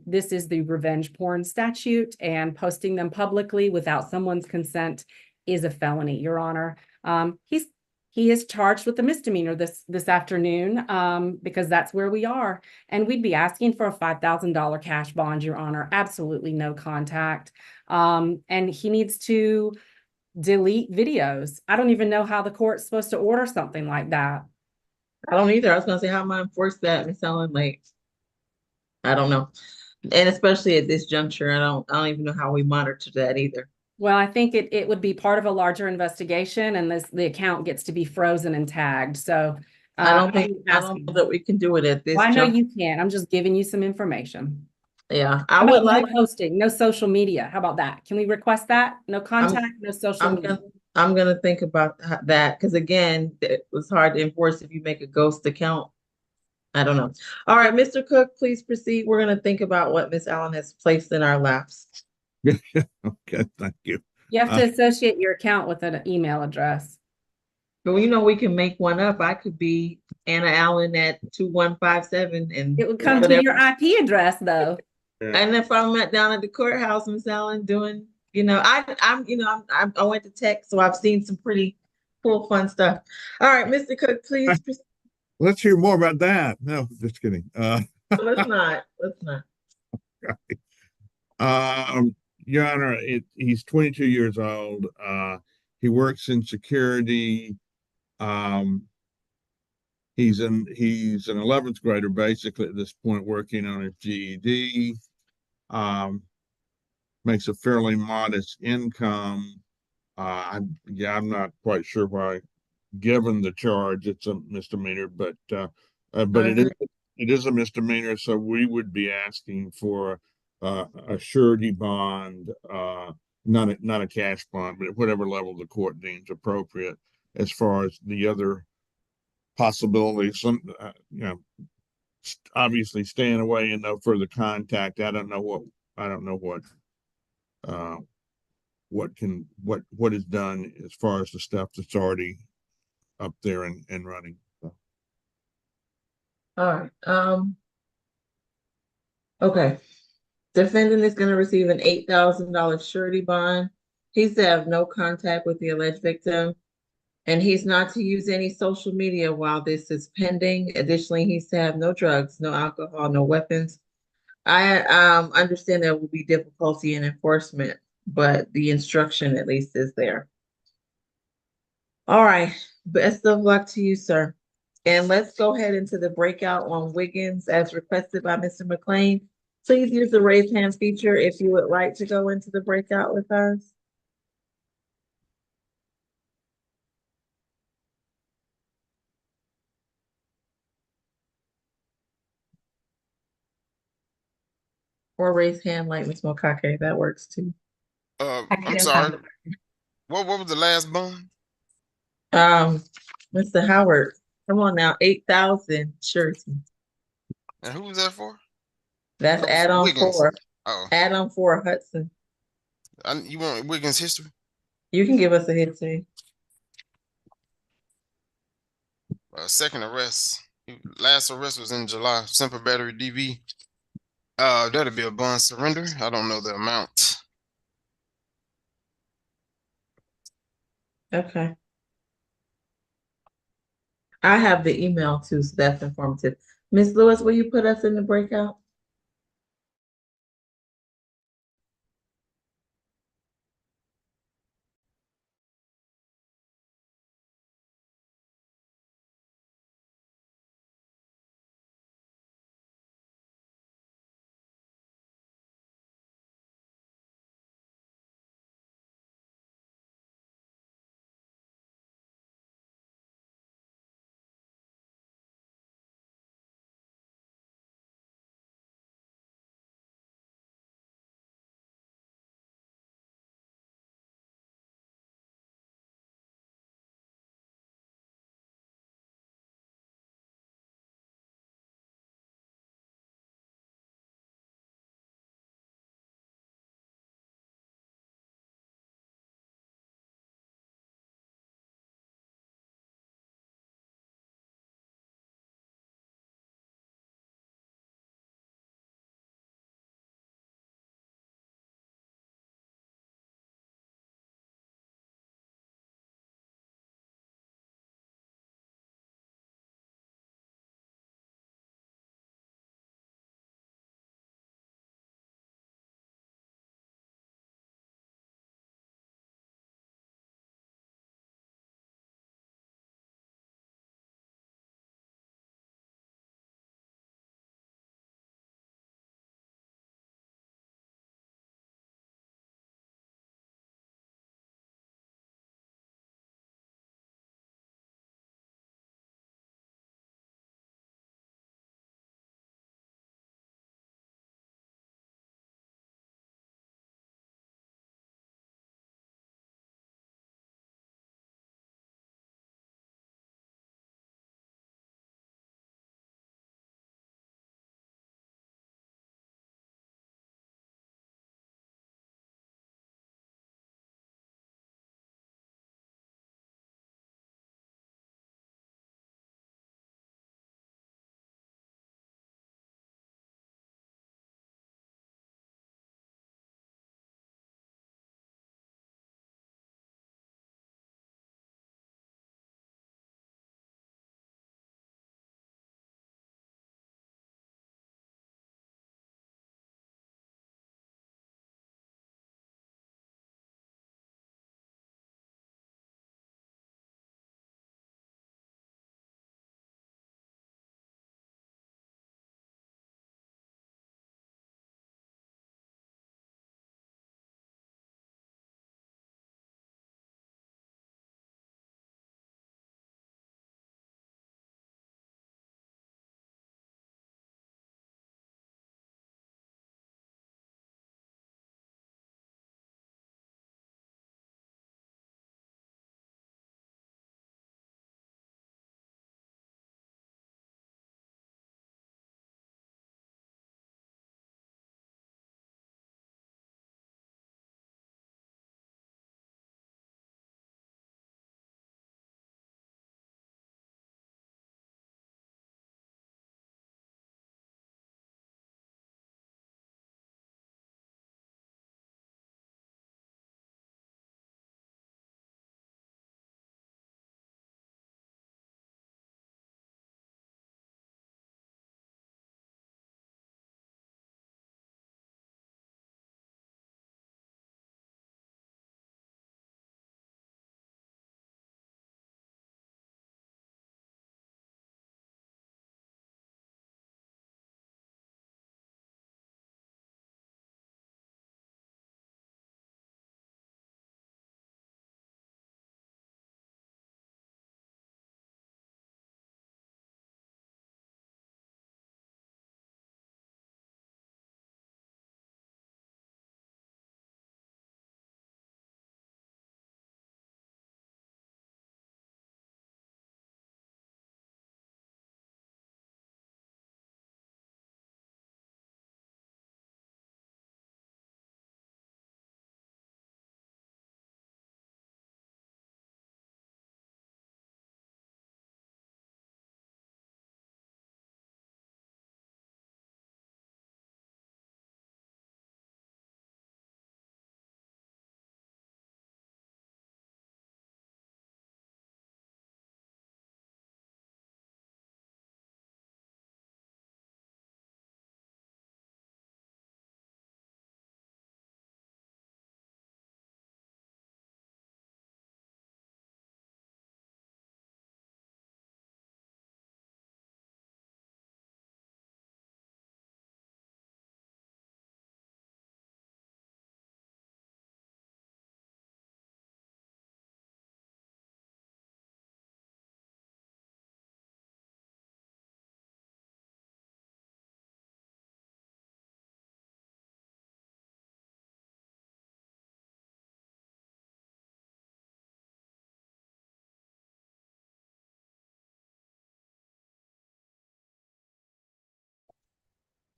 This is the revenge porn statute, and posting them publicly without someone's consent is a felony, Your Honor. He is charged with a misdemeanor this afternoon because that's where we are. And we'd be asking for a $5,000 cash bond, Your Honor. Absolutely no contact. And he needs to delete videos. I don't even know how the court's supposed to order something like that. I don't either. I was gonna say, how am I enforce that, Ms. Allen? Like, I don't know. And especially at this juncture, I don't even know how we monitor that either. Well, I think it would be part of a larger investigation, and the account gets to be frozen and tagged. So I don't know that we can do it at this. Well, I know juncture. you can. I'm just giving you some information. Yeah, How about no posting, no social media? How about that? Can we request that? No contact, no social media. I'm gonna think about that because again, it was hard to enforce if you make a ghost account. I don't know. All right, Mr. Cook, please proceed. We're gonna think about what Ms. Allen has placed in our laps. Okay, thank you. You have to associate your account with an email address. But we can make one up. I could be Anna Allen at 2157 and it would come to your IP address though. And if I'm down at the courthouse, Ms. Allen, doing, I went to tech, so I've seen some pretty cool, fun stuff. All right, Mr. Cook, please proceed. Let's hear more about that. No, just kidding. Let's not. Okay. Your Honor, he's 22 years old. He works in security. He's an 11th grader basically at this point, working on his GED. Makes a fairly modest income. I'm not quite sure why, given the charge, it's a misdemeanor, but it is a misdemeanor, so we would be asking for a surety bond, not a cash bond, but at whatever level the court deems appropriate. As far as the other possibilities, obviously staying away and no further contact. I don't know what is done as far as the stuff that's already up there and running. So. All right. Okay. Defendant is going to receive an $8,000 surety bond. He's to have no contact with the alleged victim, and he's not to use any social media while this is pending. Additionally, he's to have no drugs, no alcohol, no weapons. I understand there will be difficulty in enforcement, but the instruction at least is there. All right. Best of luck to you, sir. And let's go ahead into the breakout on Wiggins as requested by Mr. McLean. Please use the raise hand feature if you would like to go into the breakout with us. Or raise hand like Ms. Mokake, that works too. I'm sorry. What was the last bond? Mr. Howard, come on now, 8,000 surety. And who was that for? That's No, add-on Wiggins. 4. Oh, Add-on 4, Hudson. you want Wiggins history? You can give us a history. Second arrest. Last arrest was in July. Simple battery DV. That'll be a bond surrender. I don't know the amount. Okay. I have the email too, so that's informative. Ms. Lewis, will you put us in the breakout?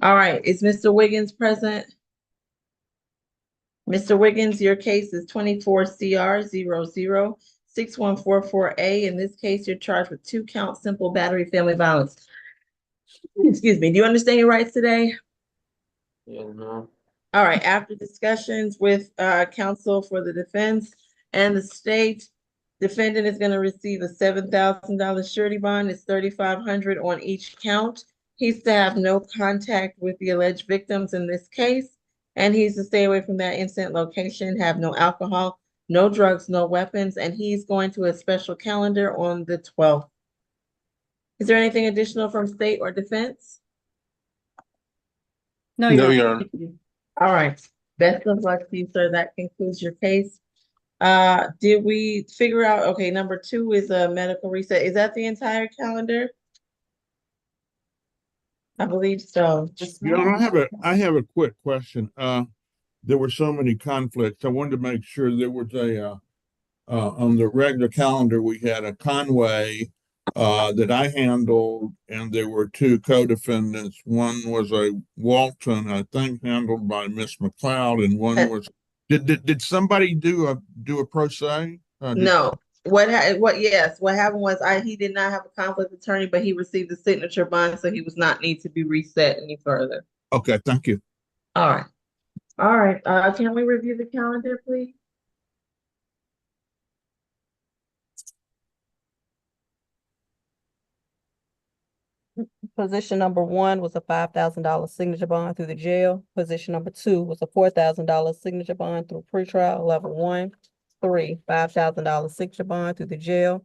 All right, is Mr. Wiggins present? Mr. Wiggins, your case is 24CR006144A. In this case, you're charged with 2-count simple battery family violence. Excuse me. Do you understand your rights today? Yeah, no. All right, after discussions with counsel for the defense and the state, defendant is going to receive a $7,000 surety bond. It's $3,500 on each count. He's to have no contact with the alleged victims in this case, and he's to stay away from that incident location, have no alcohol, no drugs, no weapons, and he's going to a special calendar on the 12th. Is there anything additional from state or defense? No, No, Your Your Honor. Honor. All right, best of luck to you, sir. That concludes your case. Did we figure out, okay, number 2 is a medical reset. Is that the entire calendar? I believe so. Your Honor, I have a quick question. There were so many conflicts. I wanted to make sure there was on the regular calendar, we had a Conway that I handled, and there were 2 co-defendants. One was a Walton, I think, handled by Miss McLeod, and one was, did somebody do a pro se? No. What happened was he did not have a conflict attorney, but he received a signature bond, so he was not need to be reset any further. Okay, thank you. All right. All right. Can we review the calendar, please? Position number 1 was a $5,000 signature bond through the jail. Position number 2 was a $4,000 signature bond through pretrial level 1. 3, $5,000 signature bond through the jail.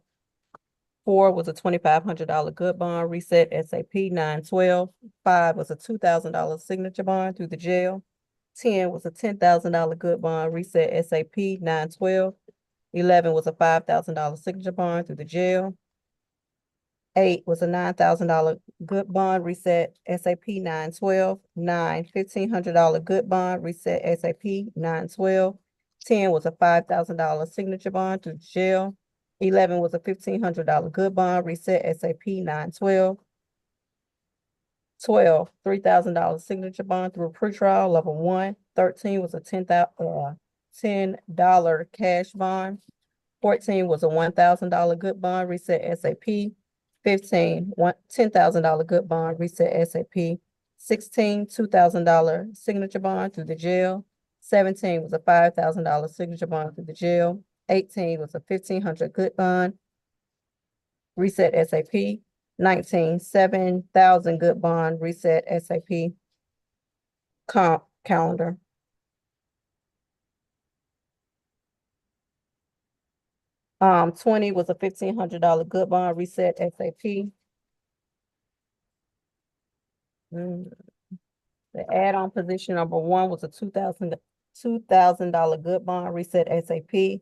4 was a $2,500 good bond reset SAP 912. 5 was a $2,000 signature bond through the jail. 10 was a $10,000 good bond reset SAP 912. 11 was a $5,000 signature bond through the jail. 8 was a $9,000 good bond reset SAP 912. 9, $1,500 good bond reset SAP 912. 10 was a $5,000 signature bond through jail. 11 was a $1,500 good bond reset SAP 912. 12, $3,000 signature bond through pretrial level 1. 13 was a $10 cash bond. 14 was a $1,000 good bond reset SAP. 15, $10,000 good bond reset SAP. 16, $2,000 signature bond through the jail. 17 was a $5,000 signature bond through the jail. 18 was a $1,500 good bond reset SAP. 19, $7,000 good bond reset SAP calendar. Um, 20 was a $1,500 good bond reset SAP. The add-on position number 1 was a $2,000 good bond reset SAP.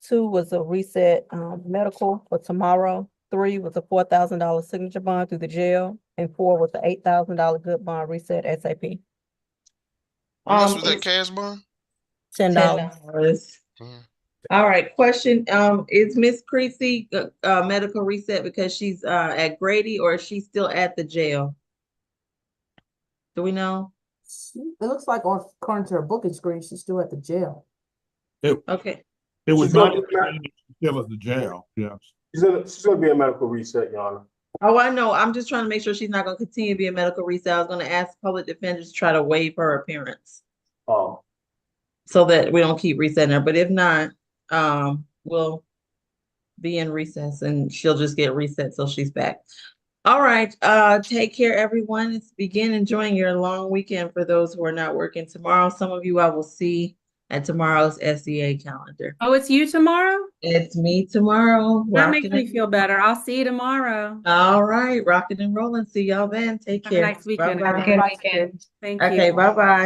2 was a reset medical for tomorrow. 3 was a $4,000 signature bond through the jail, and 4 was the $8,000 good bond reset SAP. How much was that cash bond? $10. All right, question, is Miss Creasy medical reset because she's at Grady, or is she still at the jail? Do we know? It looks like according to her booking screen, she's still at the jail. Okay. It was She's not gonna still at the jail, yes. She's gonna be a medical reset, Your Honor. Oh, I know. I'm just trying to make sure she's not going to continue to be a medical reset. I was going to ask public defenders to try to waive her appearance Oh, so that we don't keep resetting her. But if not, we'll be in recess and she'll just get reset till she's back. All right. Take care, everyone. Let's begin enjoying your long weekend for those who are not working tomorrow. Some of you I will see at tomorrow's SEA calendar. Oh, it's you tomorrow? It's me tomorrow. That makes me feel better. I'll see you tomorrow. All right. Rocking and rolling. See y'all then. Take Have a care. nice weekend. Bye-bye. Have a good weekend. Thank you. Okay. Bye-bye.